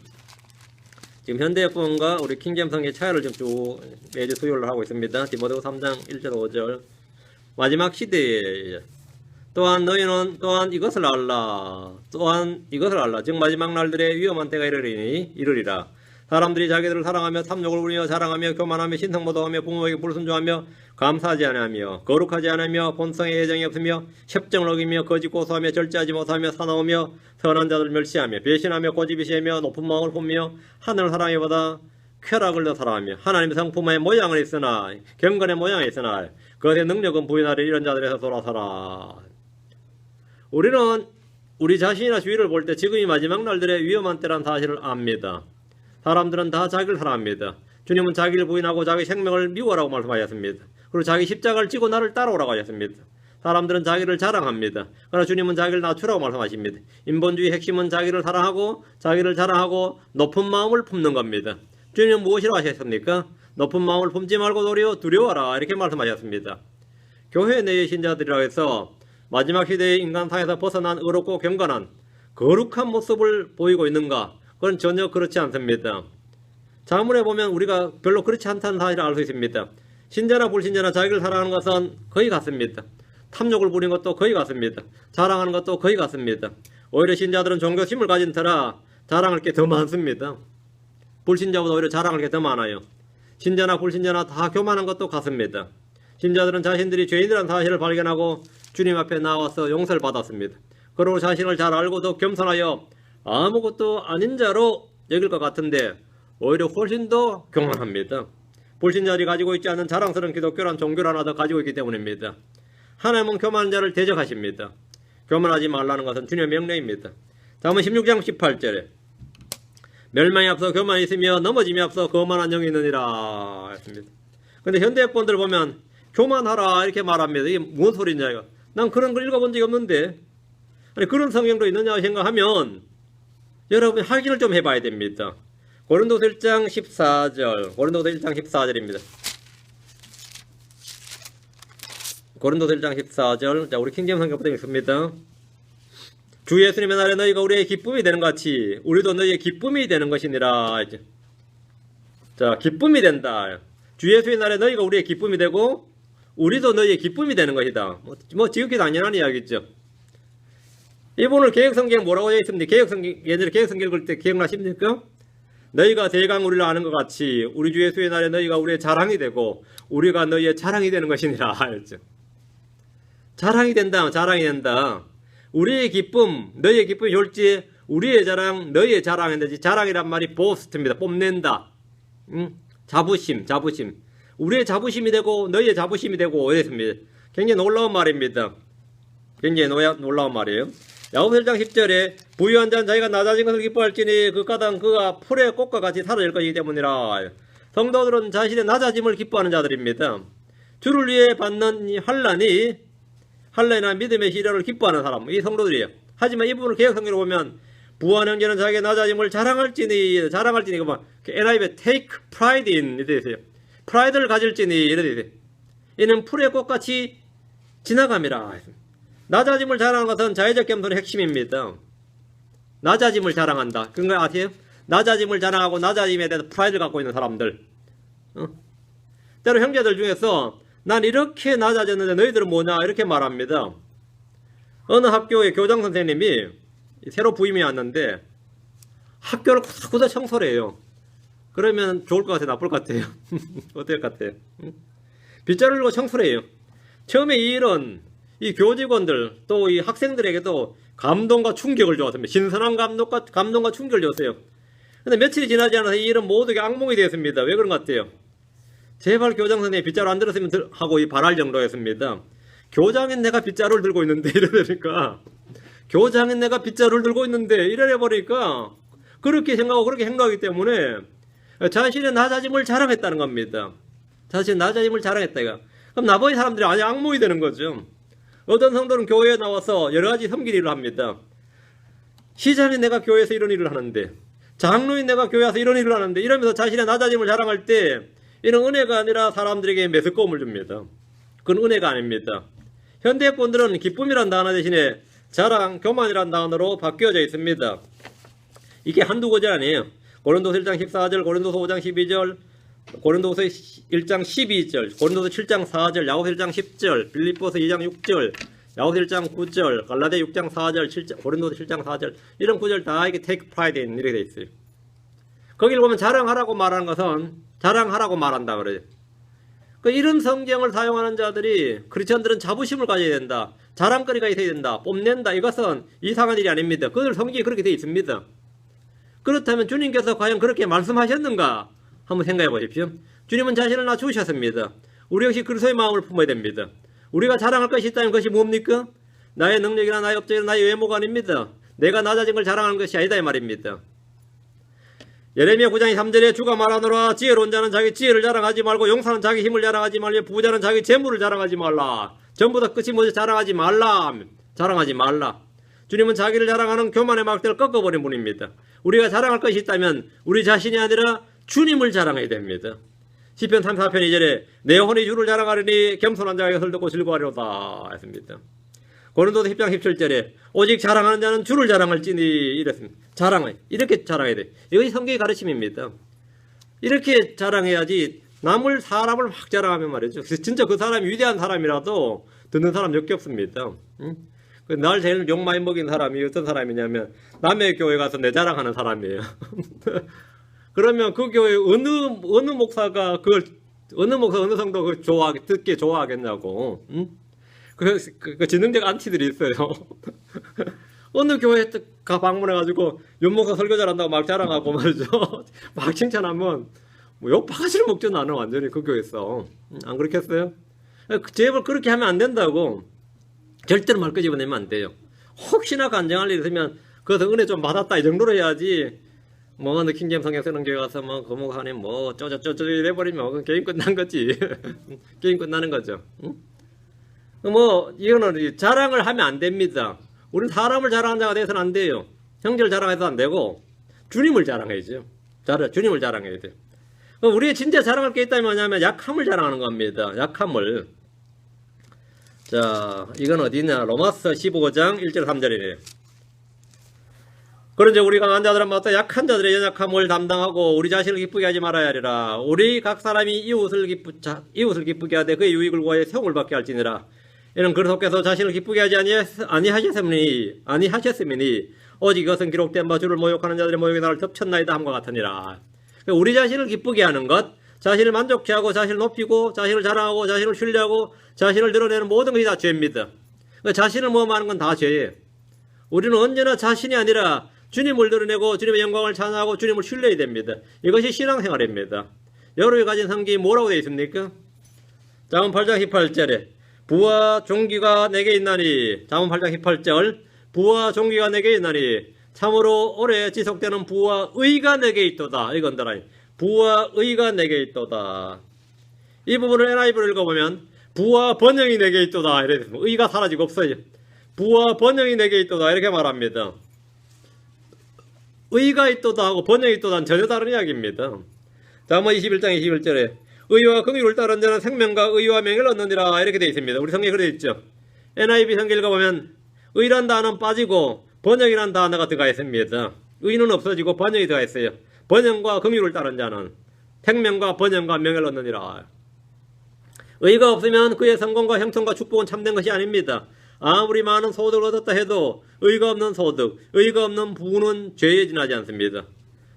지금 현대역본과 우리 킹제임스 성경의 차이를 지금 쭉 매주 수요일로 하고 있습니다. 디모데후서 3장 1절 5절. 마지막 시대에 또한 너희는 또한 이것을 알라. 즉 마지막 날들의 위험한 때가 이르리라. 사람들이 자기들을 사랑하며 탐욕을 부리며 자랑하며 교만하며 신성모독하며 부모에게 불순종하며 감사하지 않으며 거룩하지 않으며 본성에 애정이 없으며 협정을 어기며 거짓 고소하며 절제하지 못하며 사나우며 선한 자들 멸시하며 배신하며 고집이시하며 높은 마음을 품며 하늘을 사랑하기보다 쾌락을 더 사랑하며 하나님의 성품의 모양을 있으나 경건의 모양이 있으나 그것의 능력은 부인하려 이런 자들에서 돌아서라. 우리는 우리 자신이나 주위를 볼 때 지금이 마지막 날들의 위험한 때란 사실을 압니다. 사람들은 다 자기를 사랑합니다. 주님은 자기를 부인하고 자기 생명을 미워라고 말씀하셨습니다. 그리고 자기 십자가를 지고 나를 따라오라고 하셨습니다. 사람들은 자기를 자랑합니다. 그러나 주님은 자기를 낮추라고 말씀하십니다. 인본주의 핵심은 자기를 사랑하고 자기를 자랑하고 높은 마음을 품는 겁니다. 주님은 무엇이라고 하셨습니까? 높은 마음을 품지 말고 도리어 두려워라 이렇게 말씀하셨습니다. 교회 내의 신자들이라고 해서 마지막 시대의 인간상에서 벗어난 의롭고 경건한 거룩한 모습을 보이고 있는가? 그건 전혀 그렇지 않습니다. 자문에 보면 우리가 별로 그렇지 않다는 사실을 알 수 있습니다. 신자나 불신자나 자기를 사랑하는 것은 거의 같습니다. 탐욕을 부리는 것도 거의 같습니다. 자랑하는 것도 거의 같습니다. 오히려 신자들은 종교심을 가진 터라 자랑할 게 더 많습니다. 불신자보다 오히려 자랑할 게 더 많아요. 신자나 불신자나 다 교만한 것도 같습니다. 신자들은 자신들이 죄인이라는 사실을 발견하고 주님 앞에 나와서 용서를 받았습니다. 그러고 자신을 잘 알고 더 겸손하여 아무것도 아닌 자로 여길 것 같은데 오히려 훨씬 더 교만합니다. 불신자들이 가지고 있지 않은 자랑스러운 기독교란 종교를 하나 더 가지고 있기 때문입니다. 하나님은 교만한 자를 대적하십니다. 교만하지 말라는 것은 주님의 명령입니다. 다음은 16장 18절에 멸망이 앞서 교만이 있으며 넘어짐이 앞서 거만한 영이 있느니라 했습니다. 근데 현대본들 보면 교만하라 이렇게 말합니다. 이게 무슨 소리냐 이거. 난 그런 걸 읽어본 적이 없는데. 아니, 그런 성경도 있느냐 생각하면 여러분 확인을 좀 해봐야 됩니다. 고린도서 1장 14절, 고린도서 1장 14절입니다. 고린도서 1장 14절. 자, 우리 킹제임 성경부터 읽습니다. 주 예수님의 날에 너희가 우리의 기쁨이 되는 것 같이 우리도 너희의 기쁨이 되는 것이니라. 자, 기쁨이 된다. 주 예수의 날에 너희가 우리의 기쁨이 되고 우리도 너희의 기쁨이 되는 것이다. 뭐 지극히 당연한 이야기죠. 이분을 개혁성경 뭐라고 되어 있습니까? 예전에 개혁성경 읽을 때 기억나십니까? 너희가 대강 우리를 아는 것 같이 우리 주 예수의 날에 너희가 우리의 자랑이 되고 우리가 너희의 자랑이 되는 것이니라 하였죠. 자랑이 된다. 자랑이 된다. 우리의 기쁨, 너희의 기쁨이 좋을지 우리의 자랑, 너희의 자랑인데 자랑이란 말이 보스트입니다. 뽐낸다. 자부심. 우리의 자부심이 되고 너희의 자부심이 되고 이랬습니다. 굉장히 놀라운 말입니다. 굉장히 놀라운 말이에요. 야고보서 1장 10절에 부유한 자는 자기가 낮아진 것을 기뻐할지니 그 까닭은 그가 풀의 꽃과 같이 사라질 것이기 때문이라. 성도들은 자신의 낮아짐을 기뻐하는 자들입니다. 주를 위해 받는 이 환난이나 믿음의 시련을 기뻐하는 사람, 이 성도들이에요. 하지만 이 부분을 개혁성경으로 보면 부한 형제는 자기의 낮아짐을 자랑할지니 그만 NIV에 take pride in 이렇게 되세요. 프라이드를 가질지니 이렇게 되세요. 이는 풀의 꽃같이 지나감이라. 낮아짐을 자랑하는 것은 자의적 겸손의 핵심입니다. 낮아짐을 자랑한다. 그런 거 아세요? 낮아짐을 자랑하고 낮아짐에 대해서 프라이드를 갖고 있는 사람들. 때로 형제들 중에서 난 이렇게 낮아졌는데 너희들은 뭐냐 이렇게 말합니다. 어느 학교의 교장 선생님이 새로 부임이 왔는데 학교를 구석구석 청소를 해요. 그러면 좋을 것 같아요? 나쁠 것 같아요? 어떨 것 같아요? 빗자루를 들고 청소를 해요. 처음에 이 일은 이 교직원들 또 이 학생들에게도 감동과 충격을 주었습니다. 신선한 감동과 충격을 줬어요. 근데 며칠이 지나지 않아서 이 일은 모두에게 악몽이 되었습니다. 왜 그런 것 같아요? 제발 교장 선생님이 빗자루 안 들었으면 하고 바랄 정도였습니다. 교장인 내가 빗자루를 들고 있는데 이러니까 교장인 내가 빗자루를 들고 있는데 이래 버리니까 그렇게 생각하고 그렇게 행동하기 때문에 자신의 낮아짐을 자랑했다는 겁니다. 자신의 낮아짐을 자랑했다 이거. 그럼 나머지 사람들이 아주 악몽이 되는 거죠. 어떤 성도는 교회에 나와서 여러 가지 섬길 일을 합니다. 시장인 내가 교회에서 이런 일을 하는데, 장로인 내가 교회에서 이런 일을 하는데, 이러면서 자신의 낮아짐을 자랑할 때 이런 은혜가 아니라 사람들에게 매스꺼움을 줍니다. 그건 은혜가 아닙니다. 현대권들은 기쁨이란 단어 대신에 자랑, 교만이란 단어로 바뀌어져 있습니다. 이게 한두 구절 아니에요. 고린도서 1장 14절, 고린도서 5장 12절, 고린도서 1장 12절, 고린도서 7장 4절, 야고보서 1장 10절, 빌립보서 2장 6절, 야고보서 1장 9절, 갈라디아 6장 4절, 7장, 고린도서 7장 4절 이런 구절 다 이게 take pride in 이렇게 돼 있어요. 거기를 보면 자랑하라고 말하는 것은 자랑하라고 말한다 그래요. 그 이런 성경을 사용하는 자들이 크리스천들은 자부심을 가져야 된다. 자랑거리가 있어야 된다. 뽐낸다. 이것은 이상한 일이 아닙니다. 그들 성경이 그렇게 되어 있습니다. 그렇다면 주님께서 과연 그렇게 말씀하셨는가? 한번 생각해 보십시오. 주님은 자신을 낮추셨습니다. 우리 역시 그리스도의 마음을 품어야 됩니다. 우리가 자랑할 것이 있다면 그것이 뭡니까? 나의 능력이나 나의 업적이나 나의 외모가 아닙니다. 내가 낮아진 걸 자랑하는 것이 아니다 이 말입니다. 예레미야 9장 3절에 주가 말하노라 지혜로운 자는 자기 지혜를 자랑하지 말고 용사는 자기 힘을 자랑하지 말며 부자는 자기 재물을 자랑하지 말라. 전부 다 끝이 뭐지? 자랑하지 말라. 자랑하지 말라. 주님은 자기를 자랑하는 교만의 막대를 꺾어버린 분입니다. 우리가 자랑할 것이 있다면 우리 자신이 아니라 주님을 자랑해야 됩니다. 시편 34편 2절에 내 혼이 주를 자랑하리니 겸손한 자가 이것을 듣고 즐거워하리로다 했습니다. 고린도서 10장 17절에 오직 자랑하는 자는 주를 자랑할지니 이랬습니다. 자랑을 이렇게 자랑해야 돼. 이것이 성경의 가르침입니다. 이렇게 자랑해야지 남을 사람을 막 자랑하면 말이죠. 진짜 그 사람이 위대한 사람이라도 듣는 사람 몇 개 없습니다. 날 제일 욕 많이 먹인 사람이 어떤 사람이냐면 남의 교회 가서 내 자랑하는 사람이에요. 그러면 그 교회 어느 목사가 그걸 어느 성도 그걸 듣게 좋아하겠냐고. 그 지능적 안티들이 있어요. 어느 교회에 가 방문해가지고 윤목사 설교 잘한다고 막 자랑하고 말이죠. 막 칭찬하면 뭐 욕 바가지를 먹죠. 나는 완전히 그 교회에서. 안 그렇겠어요? 제발 그렇게 하면 안 된다고. 절대로 말 끄집어내면 안 돼요. 혹시나 간증할 일 있으면 그것은 은혜 좀 받았다 이 정도로 해야지. 뭐 킹제임 성경 쓰는 교회 가서 뭐 거목하니 뭐 쪼쪼쪼쪼 이래버리면 게임 끝난 거지. 게임 끝나는 거죠. 응? 뭐 이거는 자랑을 하면 안 됩니다. 우리는 사람을 자랑하는 자가 돼서는 안 돼요. 형제를 자랑해서 안 되고 주님을 자랑해야죠. 주님을 자랑해야 돼요. 우리의 진짜 자랑할 게 있다면 뭐냐면 약함을 자랑하는 겁니다. 약함을. 자, 이건 어디냐? 로마서 15장 1절 3절이네요. 그런데 우리가 강한 자들은 마다 약한 자들의 연약함을 담당하고 우리 자신을 기쁘게 하지 말아야 하리라. 우리 각 사람이 이웃을 기쁘게 하되 그의 유익을 구하여 세움을 받게 할지니라. 이는 그리스도께서 자신을 기쁘게 하지 아니하셨으니 오직 이것은 기록된 바 주를 모욕하는 자들의 모욕이 나를 덮쳤나이다 함과 같으니라. 우리 자신을 기쁘게 하는 것, 자신을 만족케 하고 자신을 높이고 자신을 자랑하고 자신을 신뢰하고 자신을 드러내는 모든 것이 다 죄입니다. 자신을 모험하는 건 다 죄예요. 우리는 언제나 자신이 아니라 주님을 드러내고 주님의 영광을 찬양하고 주님을 신뢰해야 됩니다. 이것이 신앙생활입니다. 여러분이 가진 성경이 뭐라고 되어 있습니까? 잠언 8장 18절에 부와 종기가 내게 있나니, 잠언 8장 18절, 부와 종기가 내게 있나니 참으로 오래 지속되는 부와 의가 내게 있도다. 이건더라. 부와 의가 내게 있도다. 이 부분을 NIV로 읽어보면 부와 번영이 내게 있도다. 이래 있습니다. 의가 사라지고 없어요. 부와 번영이 내게 있도다. 이렇게 말합니다. 의가 있도다 하고 번영이 있도다는 전혀 다른 이야기입니다. 잠언 21장 21절에 의와 긍휼을 따른 자는 생명과 의와 명예를 얻느니라. 이렇게 되어 있습니다. 우리 성경에 그렇게 되어 있죠. NIV 성경 읽어보면 의란 단어는 빠지고 번영이란 단어가 들어가 있습니다. 의는 없어지고 번영이 들어가 있어요. 번영과 긍휼을 따른 자는 생명과 번영과 명예를 얻느니라. 의가 없으면 그의 성공과 형통과 축복은 참된 것이 아닙니다. 아무리 많은 소득을 얻었다 해도 의가 없는 소득, 의가 없는 부는 죄에 지나지 않습니다.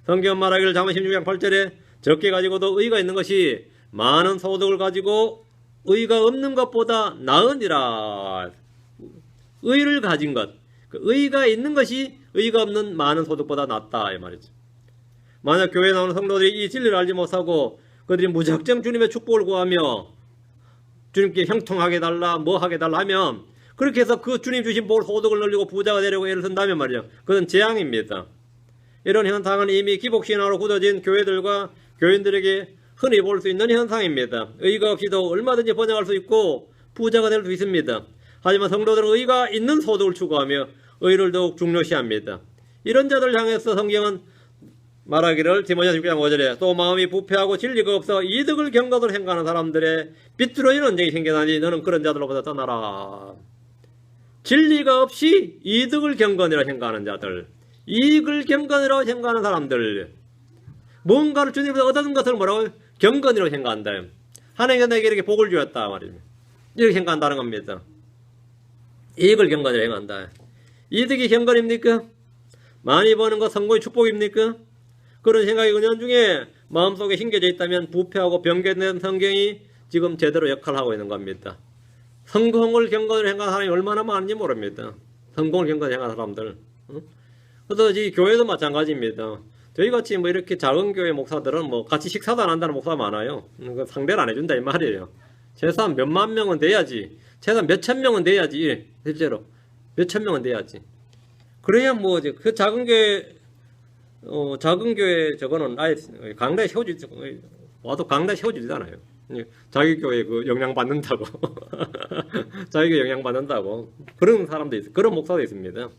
성경 말하기를 잠언 16장 8절에 적게 가지고도 의가 있는 것이 많은 소득을 가지고 의가 없는 것보다 나으니라. 의를 가진 것, 의가 있는 것이 의가 없는 많은 소득보다 낫다 이 말이죠. 만약 교회에 나오는 성도들이 이 진리를 알지 못하고 그들이 무작정 주님의 축복을 구하며 주님께 형통하게 해달라 뭐 하게 해달라 하면 그렇게 해서 그 주님 주신 복 소득을 늘리고 부자가 되려고 애를 쓴다면 말이죠. 그건 재앙입니다. 이런 현상은 이미 기복신화로 굳어진 교회들과 교인들에게 흔히 볼 수 있는 현상입니다. 의가 없이도 얼마든지 번영할 수 있고 부자가 될 수 있습니다. 하지만 성도들은 의가 있는 소득을 추구하며 의를 더욱 중요시합니다. 이런 자들 향해서 성경은 말하기를 디모데 6장 5절에 또 마음이 부패하고 진리가 없어 이득을 경건으로 행하는 사람들의 비뚤어진 언쟁이 생겨나니 너는 그런 자들로부터 떠나라. 진리가 없이 이득을 경건이라 생각하는 자들, 이익을 경건이라고 생각하는 사람들, 뭔가를 주님에서 얻은 것을 뭐라고 경건이라고 생각한다. 하나님께서 내게 이렇게 복을 주었다 말입니다. 이렇게 생각한다는 겁니다. 이익을 경건이라고 생각한다. 이득이 경건입니까? 많이 버는 것 성공의 축복입니까? 그런 생각이 은연중에 마음속에 심겨져 있다면 부패하고 변개된 성경이 지금 제대로 역할을 하고 있는 겁니다. 성공을 경건으로 행하는 사람이 얼마나 많은지 모릅니다. 성공을 경건으로 행하는 사람들. 그래서 이 교회도 마찬가지입니다. 저희같이 뭐 이렇게 작은 교회 목사들은 뭐 같이 식사도 안 한다는 목사가 많아요. 상대를 안 해준다 이 말이에요. 최소한 몇만 명은 돼야지. 최소한 몇천 명은 돼야지. 실제로 몇천 명은 돼야지. 그래야 뭐 그 작은 교회 저거는 아예 강당에 세워주지 와도 강당에 세워주잖아요. 자기 교회 그 영향 받는다고 자기 교회 영향 받는다고 그런 사람도 있어. 그런 목사도 있습니다.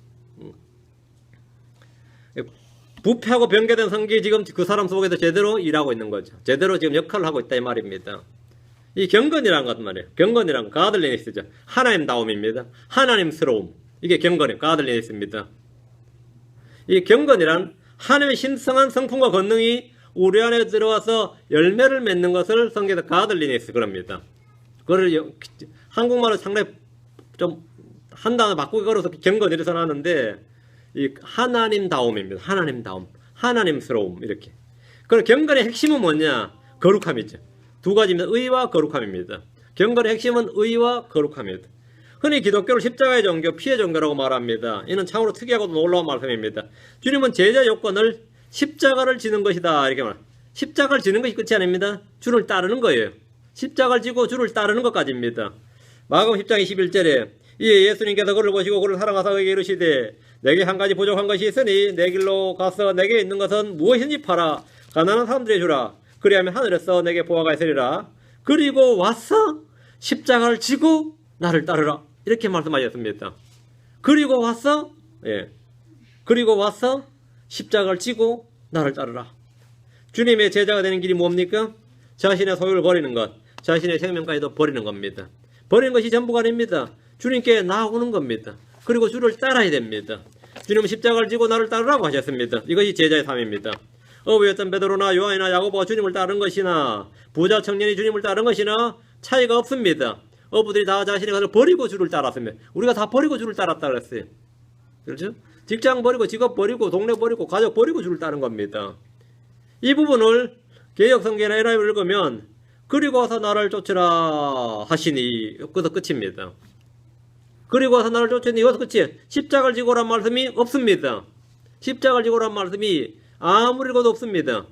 부패하고 변개된 성경이 지금 그 사람 속에서 제대로 일하고 있는 거죠. 제대로 지금 역할을 하고 있다 이 말입니다. 이 경건이라는 것 말이에요. 경건이라는 거 가들리니스죠. 하나님다움입니다. 하나님스러움. 이게 경건이에요. 가들리니스입니다. 이 경건이란 하나님의 신성한 성품과 권능이 우리 안에 들어와서 열매를 맺는 것을 성경에서 가들리니스 그럽니다. 그걸 한국말로 상당히 좀 한 단어 바꾸기 걸어서 경건이라 써놨는데 이 하나님다움입니다. 하나님다움, 하나님스러움 이렇게. 그럼 경건의 핵심은 뭐냐? 거룩함이죠. 두 가지입니다. 의와 거룩함입니다. 경건의 핵심은 의와 거룩함입니다. 흔히 기독교를 십자가의 종교, 피의 종교라고 말합니다. 이는 참으로 특이하고도 놀라운 말씀입니다. 주님은 제자 요건을 십자가를 지는 것이다 이렇게 말합니다. 십자가를 지는 것이 끝이 아닙니다. 주를 따르는 거예요. 십자가를 지고 주를 따르는 것까지입니다. 마가복음 10장 21절에 이에 예수님께서 그를 보시고 그를 사랑하사 그에게 이르시되 내게 한 가지 부족한 것이 있으니 내 길로 가서 내게 있는 것은 무엇인지 팔아 가난한 사람들에게 주라. 그리하면 하늘에서 내게 보화가 있으리라. 그리고 와서 십자가를 지고 나를 따르라. 이렇게 말씀하셨습니다. 그리고 와서 그리고 와서 십자가를 지고 나를 따르라. 주님의 제자가 되는 길이 뭡니까? 자신의 소유를 버리는 것, 자신의 생명까지도 버리는 겁니다. 버리는 것이 전부가 아닙니다. 주님께 나아오는 겁니다. 그리고 주를 따라야 됩니다. 주님은 십자가를 지고 나를 따르라고 하셨습니다. 이것이 제자의 삶입니다. 어부였던 베드로나 요한이나 야고보가 주님을 따른 것이나 부자 청년이 주님을 따른 것이나 차이가 없습니다. 어부들이 다 자신의 것을 버리고 주를 따랐습니다. 우리가 다 버리고 주를 따랐다 그랬어요. 그렇죠? 직장 버리고 직업 버리고 동네 버리고 가족 버리고 주를 따른 겁니다. 이 부분을 개역성경이나 NIV를 읽으면 그리고 와서 나를 쫓으라 하시니 여기서 끝입니다. 그리고 와서 나를 쫓으니 이것도 끝이에요. 십자가를 지고란 말씀이 없습니다. 십자가를 지고란 말씀이 아무리 읽어도 없습니다.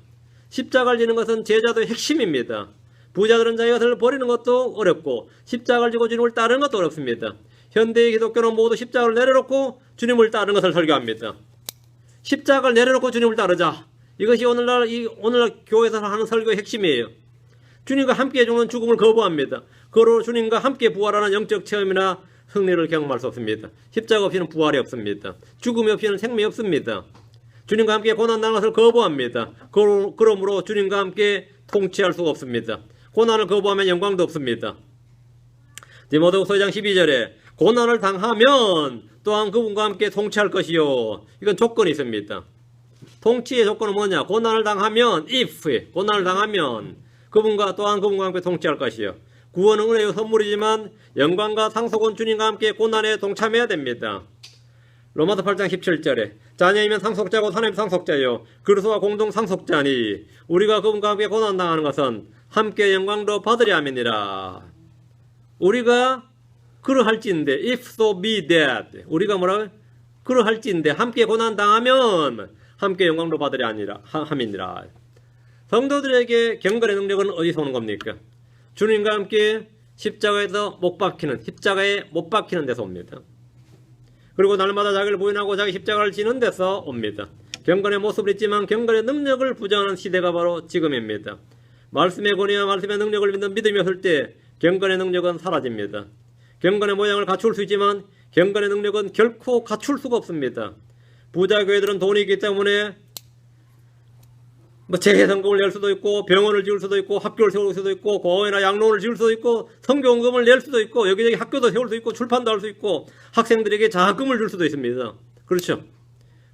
십자가를 지는 것은 제자도의 핵심입니다. 부자들은 자기 것을 버리는 것도 어렵고 십자가를 지고 주님을 따르는 것도 어렵습니다. 현대의 기독교는 모두 십자가를 내려놓고 주님을 따르는 것을 설교합니다. 십자가를 내려놓고 주님을 따르자. 이것이 오늘날 교회에서 하는 설교의 핵심이에요. 주님과 함께 죽는 죽음을 거부합니다. 그로 주님과 함께 부활하는 영적 체험이나 승리를 경험할 수 없습니다. 십자가 없이는 부활이 없습니다. 죽음이 없이는 생명이 없습니다. 주님과 함께 고난당하는 것을 거부합니다. 그러므로 주님과 함께 통치할 수가 없습니다. 고난을 거부하면 영광도 없습니다. 디모데후서 2장 12절에 고난을 당하면 또한 그분과 함께 통치할 것이요. 이건 조건이 있습니다. 통치의 조건은 뭐냐? 고난을 당하면 고난을 당하면 그분과 함께 통치할 것이요. 구원은 은혜의 선물이지만 영광과 상속은 주님과 함께 고난에 동참해야 됩니다. 로마서 8장 17절에 자녀이면 상속자고 사람이 상속자요 그리스도와 공동 상속자니 우리가 그분과 함께 고난당하는 것은 함께 영광도 받으려 함이니라. 우리가 그러할지인데 if so be that 우리가 뭐라고요? 그러할지인데 함께 고난당하면 함께 영광도 받으려 함이니라. 성도들에게 경건의 능력은 어디서 오는 겁니까? 주님과 함께 십자가에 못 박히는 데서 옵니다. 그리고 날마다 자기를 부인하고 자기 십자가를 지는 데서 옵니다. 경건의 모습을 있지만 경건의 능력을 부정하는 시대가 바로 지금입니다. 말씀의 권위와 말씀의 능력을 믿는 믿음이 없을 때 경건의 능력은 사라집니다. 경건의 모양을 갖출 수 있지만 경건의 능력은 결코 갖출 수가 없습니다. 부자 교회들은 돈이 있기 때문에 재해성금을 낼 수도 있고 병원을 지을 수도 있고 학교를 세울 수도 있고 고아원이나 양로원을 지을 수도 있고 성교원금을 낼 수도 있고 여기저기 학교도 세울 수 있고 출판도 할 수 있고 학생들에게 장학금을 줄 수도 있습니다. 그렇죠?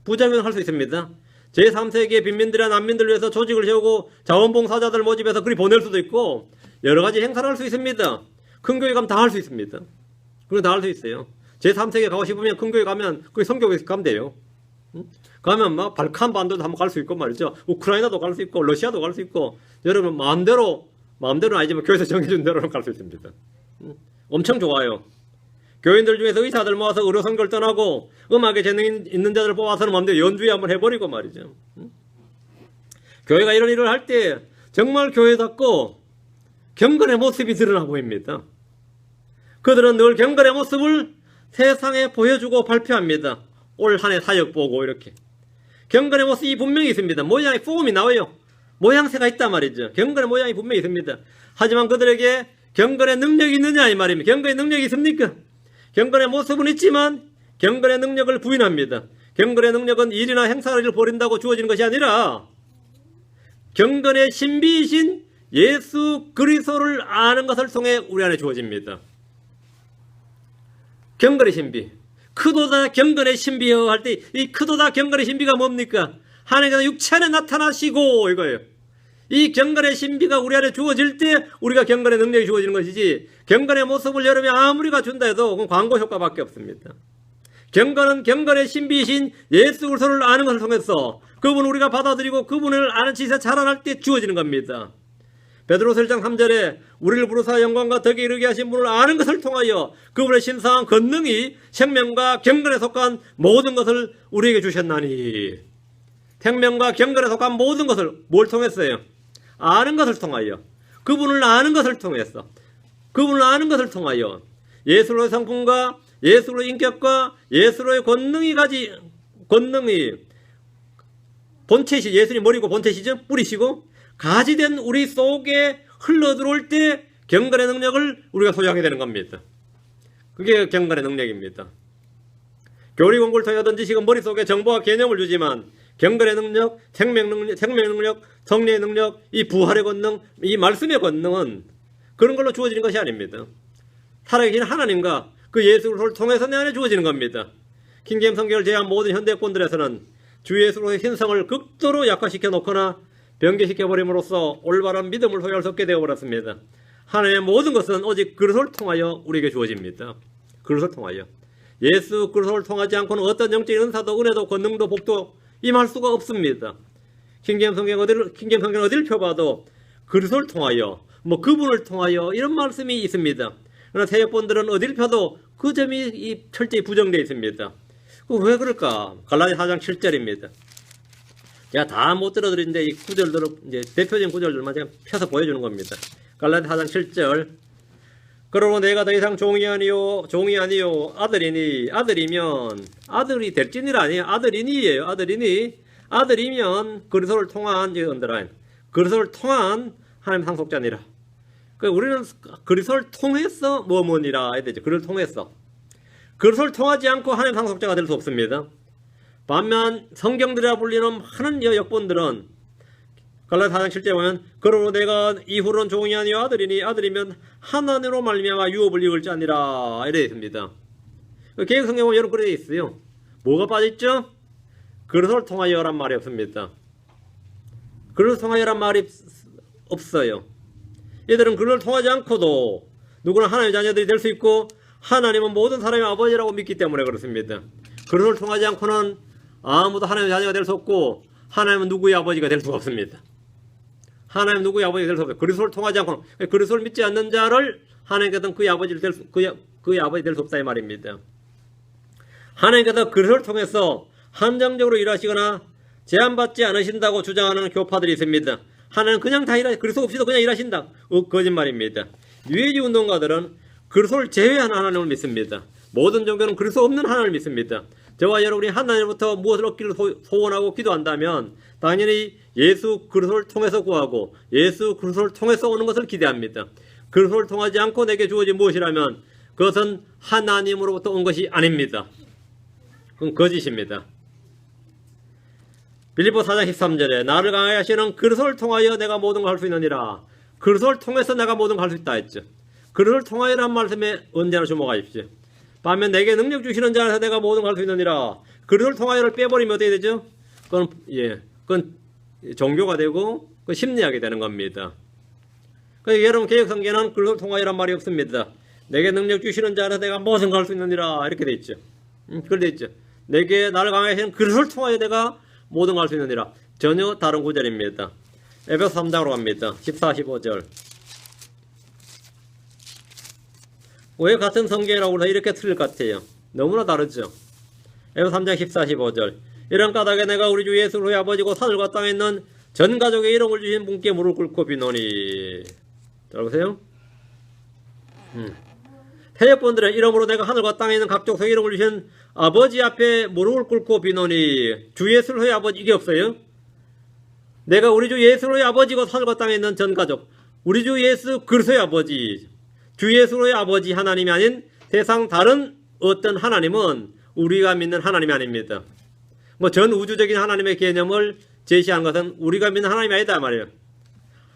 부자교회는 할 수 있습니다. 제3세기의 빈민들이나 난민들을 위해서 조직을 세우고 자원봉사자들 모집해서 그리 보낼 수도 있고 여러 가지 행사를 할 수 있습니다. 큰 교회 가면 다 할 수 있습니다. 그거 다 할 수 있어요. 제3세기에 가고 싶으면 큰 교회 가면 거기 성교회에서 가면 돼요. 가면 막 발칸 반도도 한번 갈 수 있고 말이죠. 우크라이나도 갈 수 있고 러시아도 갈 수 있고 여러분 마음대로는 아니지만 교회에서 정해준 대로는 갈 수 있습니다. 엄청 좋아요. 교인들 중에서 의사들 모아서 의료 선교를 떠나고 음악에 재능 있는 자들 뽑아서는 마음대로 연주회 한번 해버리고 말이죠. 교회가 이런 일을 할 때 정말 교회답고 경건의 모습이 드러나 보입니다. 그들은 늘 경건의 모습을 세상에 보여주고 발표합니다. 올 한 해 사역 보고 이렇게 경건의 모습이 분명히 있습니다. 모양의 폼이 나와요. 모양새가 있단 말이죠. 경건의 모양이 분명히 있습니다. 하지만 그들에게 경건의 능력이 있느냐 이 말입니다. 경건의 능력이 있습니까? 경건의 모습은 있지만 경건의 능력을 부인합니다. 경건의 능력은 일이나 행사를 벌인다고 주어지는 것이 아니라 경건의 신비이신 예수 그리스도를 아는 것을 통해 우리 안에 주어집니다. 경건의 신비. 크도다 경건의 신비여 할 때 이 크도다 경건의 신비가 뭡니까? 하나님께서 육체 안에 나타나시고 이거예요. 이 경건의 신비가 우리 안에 주어질 때 우리가 경건의 능력이 주어지는 것이지 경건의 모습을 여러분이 아무리 갖춘다 해도 그건 광고 효과밖에 없습니다. 경건은 경건의 신비이신 예수 그리스도를 아는 것을 통해서 그분을 우리가 받아들이고 그분을 아는 지세 자라날 때 주어지는 겁니다. 베드로서 1장 3절에 우리를 부르사 영광과 덕에 이르게 하신 분을 아는 것을 통하여 그분의 신성한 권능이 생명과 경건에 속한 모든 것을 우리에게 주셨나니. 생명과 경건에 속한 모든 것을 뭘 통했어요? 아는 것을 통하여. 그분을 아는 것을 통해서. 그분을 아는 것을 통하여 예수로의 성품과 예수로의 인격과 예수로의 권능이 본체시 예수님 머리고 본체시죠? 뿌리시고 가지된 우리 속에 흘러들어올 때 경건의 능력을 우리가 소유하게 되는 겁니다. 그게 경건의 능력입니다. 교리 공부를 통해 얻은 지식은 머릿속에 정보와 개념을 주지만 경건의 능력, 생명 능력, 성령의 능력, 이 부활의 권능, 이 말씀의 권능은 그런 걸로 주어지는 것이 아닙니다. 살아계신 하나님과 그 예수 그리스도를 통해서 내 안에 주어지는 겁니다. 킹제임스 성경을 제외한 모든 현대권들에서는 주 예수로의 신성을 극도로 약화시켜 놓거나 변개시켜 버림으로써 올바른 믿음을 소유할 수 없게 되어버렸습니다. 하나님의 모든 것은 오직 그리스도를 통하여 우리에게 주어집니다. 그리스도를 통하여. 예수 그리스도를 통하지 않고는 어떤 영적인 은사도 은혜도 권능도 복도 임할 수가 없습니다. 킹제임스 성경 어디를 펴봐도 그리스도를 통하여 뭐 그분을 통하여 이런 말씀이 있습니다. 그러나 세역본들은 어디를 펴도 그 점이 철저히 부정되어 있습니다. 왜 그럴까? 갈라디아 4장 7절입니다. 제가 다 못 들어드리는데 이 구절들을 이제 대표적인 구절들만 제가 펴서 보여주는 겁니다. 갈라디아 4장 7절. 그러므로 내가 더 이상 종이 아니요 아들이니 아들이면 아들이 될지니라 아니에요. 아들이니예요. 아들이면 그리스도를 통한 언더라인 그리스도를 통한 하나님 상속자니라. 우리는 그리스도를 통해서 뭐뭐니라 해야 되죠. 그를 통해서. 그리스도를 통하지 않고 하나님 상속자가 될 수 없습니다. 반면 성경들이라 불리는 많은 역본들은 갈라디아 4장 7절에 보면 그러므로 내가 이후로는 종이 아니요 아들이니 아들이면 하나님으로 말미암아 유업을 이을 자니라 이래 있습니다. 개역 성경 보면 여러분 그래 있어요. 뭐가 빠져있죠? 그리스도를 통하여란 말이 없습니다. 그리스도를 통하여란 말이 없어요. 이들은 그를 통하지 않고도 누구나 하나님의 자녀들이 될 수 있고 하나님은 모든 사람의 아버지라고 믿기 때문에 그렇습니다. 그를 통하지 않고는 아무도 하나님의 자녀가 될 수 없고 하나님은 누구의 아버지가 될 수가 없습니다. 하나님은 누구의 아버지가 될 수 없어요. 그리스도를 통하지 않고는 그리스도를 믿지 않는 자를 하나님께서는 그의 아버지 될 수 없다 이 말입니다. 하나님께서 그리스도를 통해서 한정적으로 일하시거나 제한받지 않으신다고 주장하는 교파들이 있습니다. 하나님은 그냥 다 그리스도 없이도 그냥 일하신다. 거짓말입니다. 유해지 운동가들은 그리스도를 제외한 하나님을 믿습니다. 모든 종교는 그리스도 없는 하나님을 믿습니다. 저와 여러분이 하나님부터 무엇을 얻기를 소원하고 기도한다면 당연히 예수 그리스도를 통해서 구하고 예수 그리스도를 통해서 오는 것을 기대합니다. 그리스도를 통하지 않고 내게 주어진 무엇이라면 그것은 하나님으로부터 온 것이 아닙니다. 그건 거짓입니다. 빌립보 4장 13절에 나를 강하게 하시는 그리스도를 통하여 내가 모든 걸 할 수 있느니라. 그리스도를 통해서 내가 모든 걸 할 수 있다 했죠. 그리스도를 통하여라는 말씀에 언제나 주목하십시오. 반면 내게 능력 주시는 자라서 내가 모든 걸 할 수 있느니라. 그리스도를 통하여를 빼버리면 어떻게 되죠? 그건 종교가 되고 그건 심리학이 되는 겁니다. 그러니까 여러분 개역 성경에는 그리스도를 통하여란 말이 없습니다. 내게 능력 주시는 자라서 내가 모든 걸 할 수 있느니라 이렇게 돼 있죠. 그렇게 돼 있죠. 내게 나를 강하게 하시는 그리스도를 통하여 내가 모든 걸 할 수 있느니라. 전혀 다른 구절입니다. 에베소 3장으로 갑니다. 14, 15절. 왜 같은 성경이라고 해서 이렇게 틀릴 것 같아요? 너무나 다르죠. 에베소 3장 14, 15절. 이런 까닭에 내가 우리 주 예수 그리스도의 아버지고 하늘과 땅에 있는 전 가족의 이름을 주신 분께 무릎 꿇고 비노니. 들어보세요. 태역본들의 이름으로 내가 하늘과 땅에 있는 각종 성 이름을 주신 아버지 앞에 무릎을 꿇고 비노니. 주 예수의 아버지 이게 없어요? 내가 우리 주 예수의 아버지고 하늘과 땅에 있는 전 가족. 우리 주 예수 그리스도의 아버지. 주 예수의 아버지 하나님이 아닌 세상 다른 어떤 하나님은 우리가 믿는 하나님이 아닙니다. 전 우주적인 하나님의 개념을 제시한 것은 우리가 믿는 하나님이 아니다 말이에요.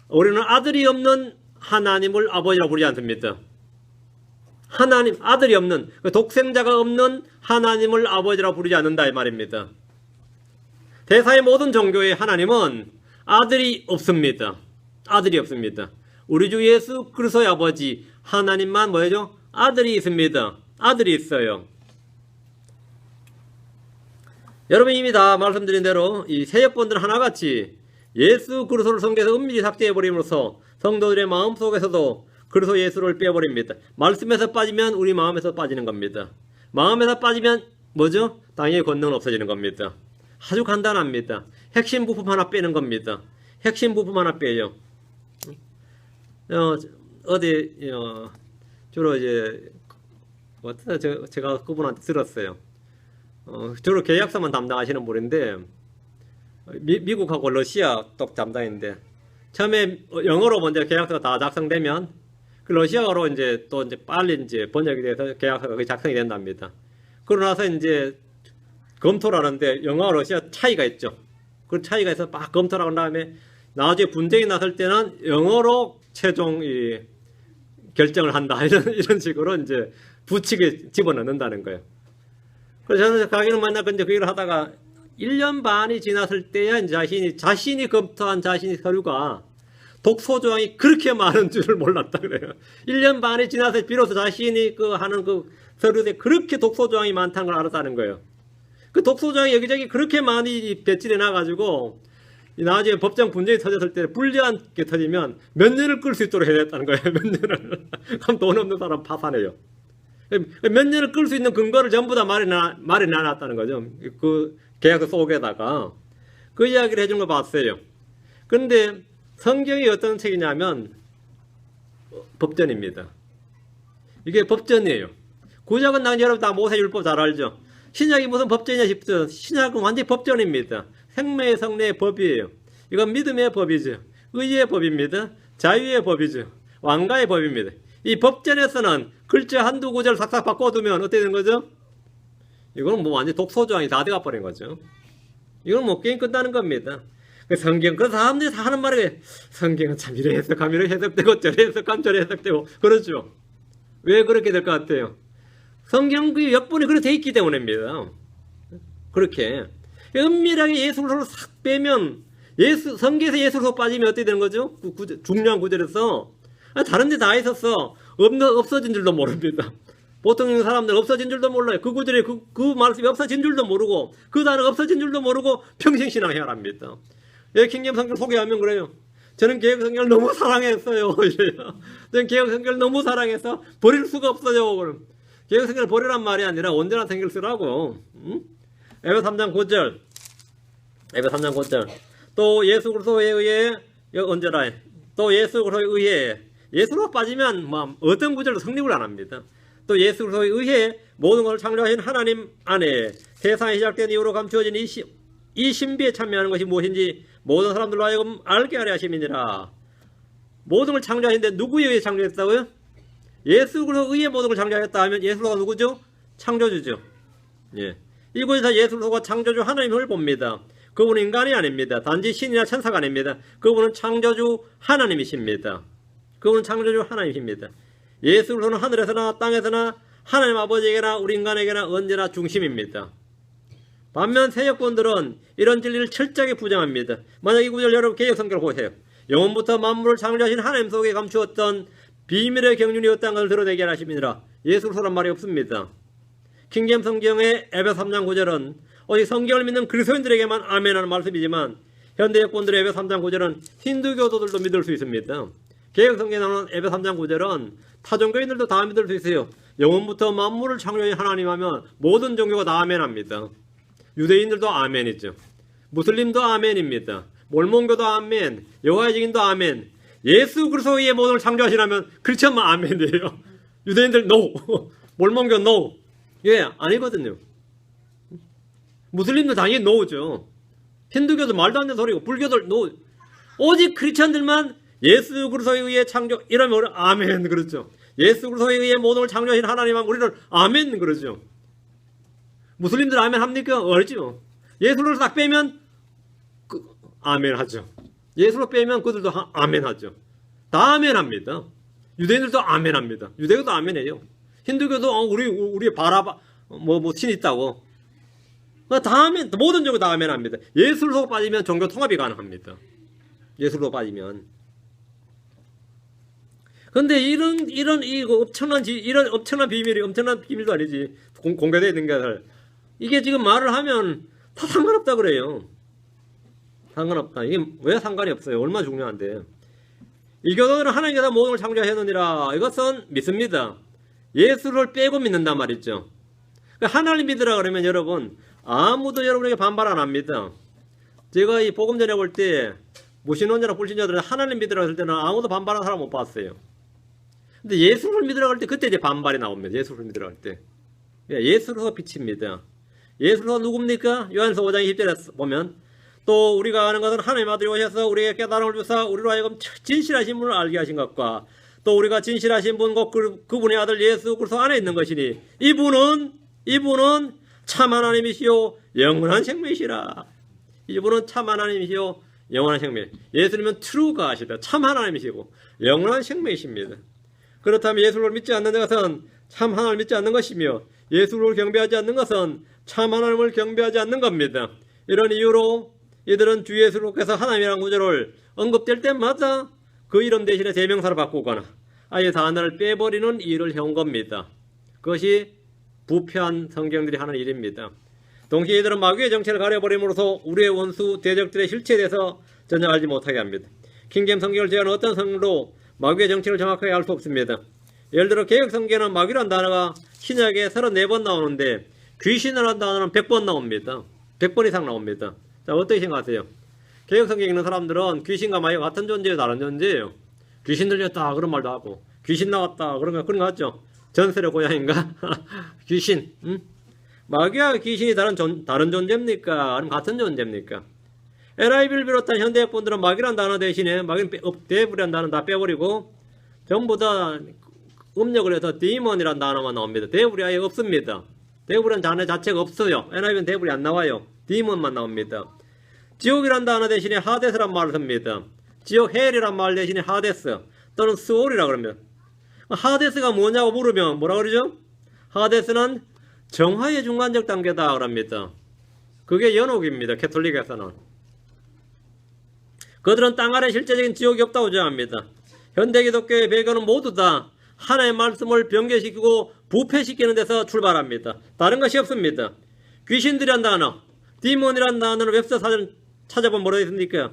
우리는 아들이 없는 하나님을 아버지라고 부르지 않습니다. 하나님, 아들이 없는, 독생자가 없는 하나님을 아버지라고 부르지 않는다 이 말입니다. 대사의 모든 종교의 하나님은 아들이 없습니다. 아들이 없습니다. 우리 주 예수 그리스도의 아버지 하나님만 뭐죠? 아들이 있습니다. 아들이 있어요. 여러분이 이미 다 말씀드린 대로 이 세역본들 하나같이 예수 그리스도를 성경에서 은밀히 삭제해버림으로써 성도들의 마음속에서도 그리스도 예수를 빼버립니다. 말씀에서 빠지면 우리 마음에서 빠지는 겁니다. 마음에서 빠지면 뭐죠? 당연히 권능은 없어지는 겁니다. 아주 간단합니다. 핵심 부품 하나 빼는 겁니다. 핵심 부품 하나 빼요. 주로 이제 제가 그분한테 들었어요. 주로 계약서만 담당하시는 분인데 미국하고 러시아 쪽 담당인데 처음에 영어로 먼저 계약서가 다 작성되면 그 러시아어로 이제 또 이제 빨리 이제 번역이 돼서 계약서가 거의 작성이 된답니다. 그러고 나서 이제 검토를 하는데 영어와 러시아 차이가 있죠. 그 차이가 있어서 막 검토를 한 다음에 나중에 분쟁이 났을 때는 영어로 최종 이 결정을 한다. 이런 식으로 이제 부칙에 집어넣는다는 거예요. 그래서 저는 가기는 만나 근데 그 일을 하다가 1년 반이 지났을 때야 이제 자신이 검토한 자신의 서류가 독소 조항이 그렇게 많은 줄을 몰랐다 그래요. 1년 반이 지나서 비로소 자신이 그 하는 그 서류에 그렇게 독소 조항이 많다는 걸 알았다는 거예요. 그 독소 조항이 여기저기 그렇게 많이 배치돼 놔가지고 나중에 법정 분쟁이 터졌을 때 불리하게 터지면 몇 년을 끌 수 있도록 해야 됐다는 거예요. 몇 년을. 그럼 돈 없는 사람 파산해요. 몇 년을 끌 수 있는 근거를 전부 다 마련해놨다는 거죠. 그 계약서 속에다가 그 이야기를 해준 거 봤어요. 그런데 성경이 어떤 책이냐면 법전입니다. 이게 법전이에요. 구약은 여러분 다 모세율법 잘 알죠. 신약이 무슨 법전이냐 싶죠. 신약은 완전히 법전입니다. 생명의 성례의 법이에요. 이건 믿음의 법이죠. 의의 법입니다. 자유의 법이죠. 왕가의 법입니다. 이 법전에서는 글자 한두 구절 싹싹 바꿔두면 어떻게 되는 거죠? 이건 뭐 완전 독소조항이 다 돼가 버린 거죠. 이건 뭐 게임 끝나는 겁니다. 성경, 그 사람들이 다 하는 말이 성경은 참 이래 해석하면 이래 해석되고 저래 해석하면 저래 해석되고 그렇죠. 왜 그렇게 될 것 같아요? 성경 그 역본이 그렇게 돼 있기 때문입니다. 그렇게 은밀하게 예술로 싹 빼면 성경에서 예술로 빠지면 어떻게 되는 거죠? 중요한 구절에서 다른 데 다 있었어. 없어진 줄도 모릅니다. 보통 사람들 없어진 줄도 몰라요. 그 구절에 그 말씀이 없어진 줄도 모르고 그 단어가 없어진 줄도 모르고 평생신앙해야 합니다. 예, 킹제임스 성경 소개하면 그래요. 저는 개혁 성경을 너무 사랑했어요. 저는 개혁 성경을 너무 사랑해서 버릴 수가 없어요. 그럼 개혁 성경을 버리란 말이 아니라 온전한 성경을 쓰라고. 에베소 3장 9절. 에베소 3장 9절. 또 예수 그리스도에 의해 언제라. 또 예수 그리스도에 의해 예수로 빠지면 뭐 어떤 구절도 성립을 안 합니다. 또 예수 그리스도에 의해 모든 것을 창조하신 하나님 안에 세상이 시작된 이후로 감추어진 이 신비에 참여하는 것이 무엇인지 모든 사람들로 하여금 알게 하려 하심이니라. 모든 걸 창조하신데 누구에 의해 창조했다고요? 예수 그리스도에 의해 모든 걸 창조했다 하면 예수가 누구죠? 창조주죠. 예. 이곳에서 예수가 창조주 하나님을 봅니다. 그분은 인간이 아닙니다. 단지 신이나 천사가 아닙니다. 그분은 창조주 하나님이십니다. 그분은 창조주 하나님이십니다. 예수 그리스도는 하늘에서나 땅에서나 하나님 아버지에게나 우리 인간에게나 언제나 중심입니다. 반면 세력권들은 이런 진리를 철저하게 부정합니다. 만약 이 구절 여러분 개역 성경을 보세요. 영원부터 만물을 창조하신 하나님 속에 감추었던 비밀의 경륜이 어떤 것을 드러내게 하십니다. 예수 그리스도란 말이 없습니다. 킹제임스 성경의 에베소 3장 9절은 오직 성경을 믿는 그리스도인들에게만 아멘하는 말씀이지만 현대 여권들의 에베소 3장 9절은 힌두교도들도 믿을 수 있습니다. 개역 성경에 나오는 에베소 3장 9절은 타종교인들도 다 믿을 수 있어요. 영원부터 만물을 창조하신 하나님 하면 모든 종교가 다 아멘합니다. 유대인들도 아멘이죠. 무슬림도 아멘입니다. 몰몬교도 아멘, 여호와의 증인도 아멘. 예수 그리스도의 모든 걸 창조하시라면 그렇지만 아멘이에요. 유대인들 노, 몰몬교 노. 예, 아니거든요. 무슬림도 당연히 노죠. 힌두교도 말도 안 되는 소리고 불교도 노. 오직 크리스천들만 예수 그리스도에 의해 창조 이러면 아멘 그렇죠. 예수 그리스도에 의해 모든 걸 창조하신 하나님 하면 우리는 아멘 그러죠. 무슬림들 아멘 합니까? 어렵죠. 예수를 딱 빼면 아멘 하죠. 예수로 빼면 그들도 아멘 하죠. 다 아멘 합니다. 유대인들도 아멘 합니다. 유대교도 아멘해요. 힌두교도 우리 바라바 신 있다고. 다 아멘, 모든 종교 다 아멘 합니다. 예수로 빠지면 종교 통합이 가능합니다. 예수로 빠지면. 근데 이런 엄청난 비밀이 엄청난 비밀도 아니지. 공개되어 있는 것을 이게 지금 말을 하면 다 상관없다 그래요. 상관없다. 이게 왜 상관이 없어요? 얼마나 중요한데. 이 교도들은 하나님께서 모든 걸 창조하셨느니라. 이것은 믿습니다. 예수를 빼고 믿는단 말이죠. 하나님 믿으라 그러면 여러분 아무도 여러분에게 반발 안 합니다. 제가 이 복음 전해 볼 때 무신론자나 불신자들은 하나님 믿으라 할 때는 아무도 반발하는 사람 못 봤어요. 근데 예수를 믿으라 할 때 그때 이제 반발이 나옵니다. 예수를 믿으라 할 때. 예수로서 빛입니다. 예수로서 누굽니까? 요한서 5장 20절에 보면 또 우리가 아는 것은 하나님 아들이 오셔서 우리에게 깨달음을 주사 우리로 하여금 진실하신 분을 알게 하신 것과 또 또 우리가 진실하신 분 곧 그분의 아들 예수 그리스도 안에 있는 것이니 이분은 참 하나님이시요 영원한 생명이시라. 이분은 참 하나님이시요 영원한 생명. 예수님은 트루가 하시다. 참 하나님이시고 영원한 생명이십니다. 그렇다면 예수를 믿지 않는 것은 참 하나님을 믿지 않는 것이며 예수를 경배하지 않는 것은 참 하나님을 경배하지 않는 겁니다. 이런 이유로 이들은 주 예수께서 하나님이라는 구절을 언급될 때마다 그 이름 대신에 대명사를 바꾸거나 아예 단어를 빼버리는 일을 해온 겁니다. 그것이 부패한 성경들이 하는 일입니다. 동시에 이들은 마귀의 정체를 가려버림으로써 우리의 원수 대적들의 실체에 대해서 전혀 알지 못하게 합니다. 킹잼 성경을 제외한 어떤 성경도 마귀의 정체를 정확하게 알 수 없습니다. 예를 들어 개역 성경에는 마귀란 단어가 신약에 34번 나오는데 귀신이라는 단어는 100번 나옵니다. 100번 이상 나옵니다. 자, 어떻게 생각하세요? 개역 성경 읽는 사람들은 귀신과 마귀가 같은 존재예요, 다른 존재예요? 귀신 들렸다 그런 말도 하고 귀신 나왔다 그런 거 같죠? 전설의 고향인가? 귀신, 응? 마귀와 귀신이 다른 존재입니까? 아니면 같은 존재입니까? NIV를 비롯한 현대분들은 마귀란 단어 대신에 마귀는 데블이란 단어는 다 빼버리고 전부 다 음력을 해서 디몬이란 단어만 나옵니다. 데블이 아예 없습니다. 데블이란 단어 자체가 없어요. NIV는 데블이 안 나와요. 디몬만 나옵니다. 지옥이란 단어 대신에 하데스란 말을 씁니다. 지옥 헬이란 말 대신에 하데스 또는 스올이라 그럽니다. 하데스가 뭐냐고 물으면 뭐라 그러죠? 하데스는 정화의 중간적 단계다 그럽니다. 그게 연옥입니다. 캐톨릭에서는. 그들은 땅 아래 실제적인 지옥이 없다고 주장합니다. 현대 기독교의 배경은 모두 다 하나의 말씀을 변개시키고 부패시키는 데서 출발합니다. 다른 것이 없습니다. 귀신들이란 단어, 디몬이란 단어는 웹서 사전 찾아보면 뭐라고 있습니까?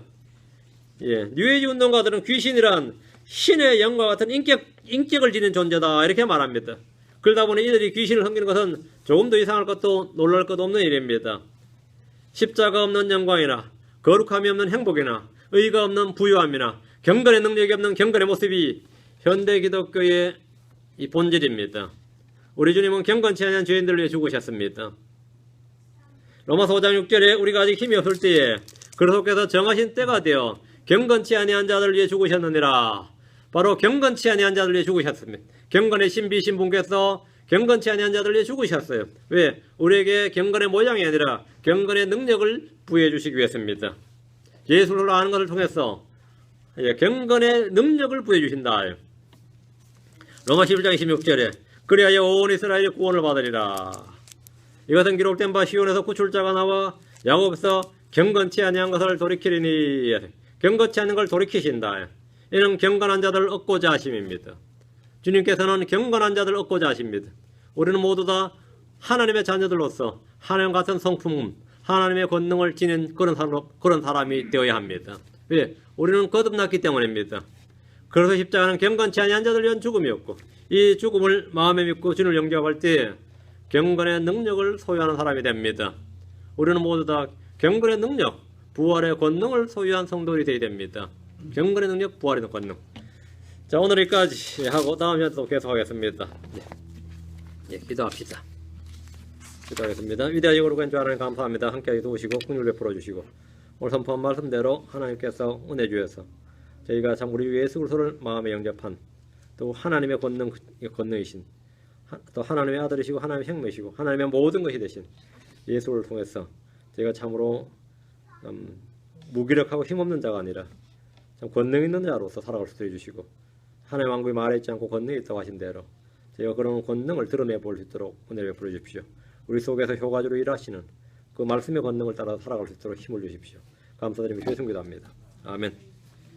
예, 뉴에이지 운동가들은 귀신이란 신의 영과 같은 인격을 지닌 존재다 이렇게 말합니다. 그러다 보니 이들이 귀신을 섬기는 것은 조금 더 이상할 것도 놀랄 것도 없는 일입니다. 십자가 없는 영광이나 거룩함이 없는 행복이나 의가 없는 부유함이나 경건의 능력이 없는 경건의 모습이 현대 기독교의 이 본질입니다. 우리 주님은 경건치 않은 죄인들을 위해 죽으셨습니다. 로마서 5장 6절에 우리가 아직 힘이 없을 때에 그리스도께서 정하신 때가 되어 경건치 아니한 자들을 위해 죽으셨느니라. 바로 경건치 아니한 자들을 위해 죽으셨습니다. 경건의 신비신 분께서 경건치 아니한 자들을 위해 죽으셨어요. 왜? 우리에게 경건의 모양이 아니라 경건의 능력을 부여해 주시기 위해서입니다. 예수를 아는 것을 통해서 경건의 능력을 부여해 주신다. 로마 11장 26절에 그리하여 온 이스라엘이 구원을 받으리라. 이것은 기록된 바 시온에서 구출자가 나와 야곱에서 경건치 아니한 것을 돌이키리니 경건치 않은 걸 돌이키신다. 이는 경건한 자들을 얻고자 하심입니다. 주님께서는 경건한 자들을 얻고자 하십니다. 우리는 모두 다 하나님의 자녀들로서 하나님 같은 성품, 하나님의 권능을 지닌 그런 사람이 되어야 합니다. 왜? 우리는 거듭났기 때문입니다. 그래서 십자가는 경건치 아니한 자들을 위한 죽음이었고 이 죽음을 마음에 믿고 주님을 영접할 때 경건의 능력을 소유하는 사람이 됩니다. 우리는 모두 다 경건의 능력, 부활의 권능을 소유한 성도들이 되어야 됩니다. 경건의 능력, 부활의 권능. 자, 오늘 여기까지 하고 다음 시간에 또 계속하겠습니다. 기도합시다. 기도하겠습니다. 위대하시고 거룩한 주 하나님 감사합니다. 함께 도우시고 긍휼 베풀어 주시고 오늘 선포한 말씀대로 하나님께서 은혜 주셔서 저희가 참 우리 예수 그리스도를 마음에 영접한 또 하나님의 권능이신 또 하나님의 아들이시고 하나님의 형매시고 하나님의 모든 것이 되신 예수를 통해서 저희가 참으로 무기력하고 힘없는 자가 아니라 참 권능 있는 자로서 살아갈 수 있게 해주시고 하나님 왕국이 말에 있지 않고 권능이 있다고 하신 대로 저희가 그런 권능을 드러내 볼 수 있도록 은혜를 베풀어 주십시오. 우리 속에서 효과적으로 일하시는 그 말씀의 권능을 따라 살아갈 수 있도록 힘을 주십시오. 감사드리며 예수님 기도합니다. 아멘.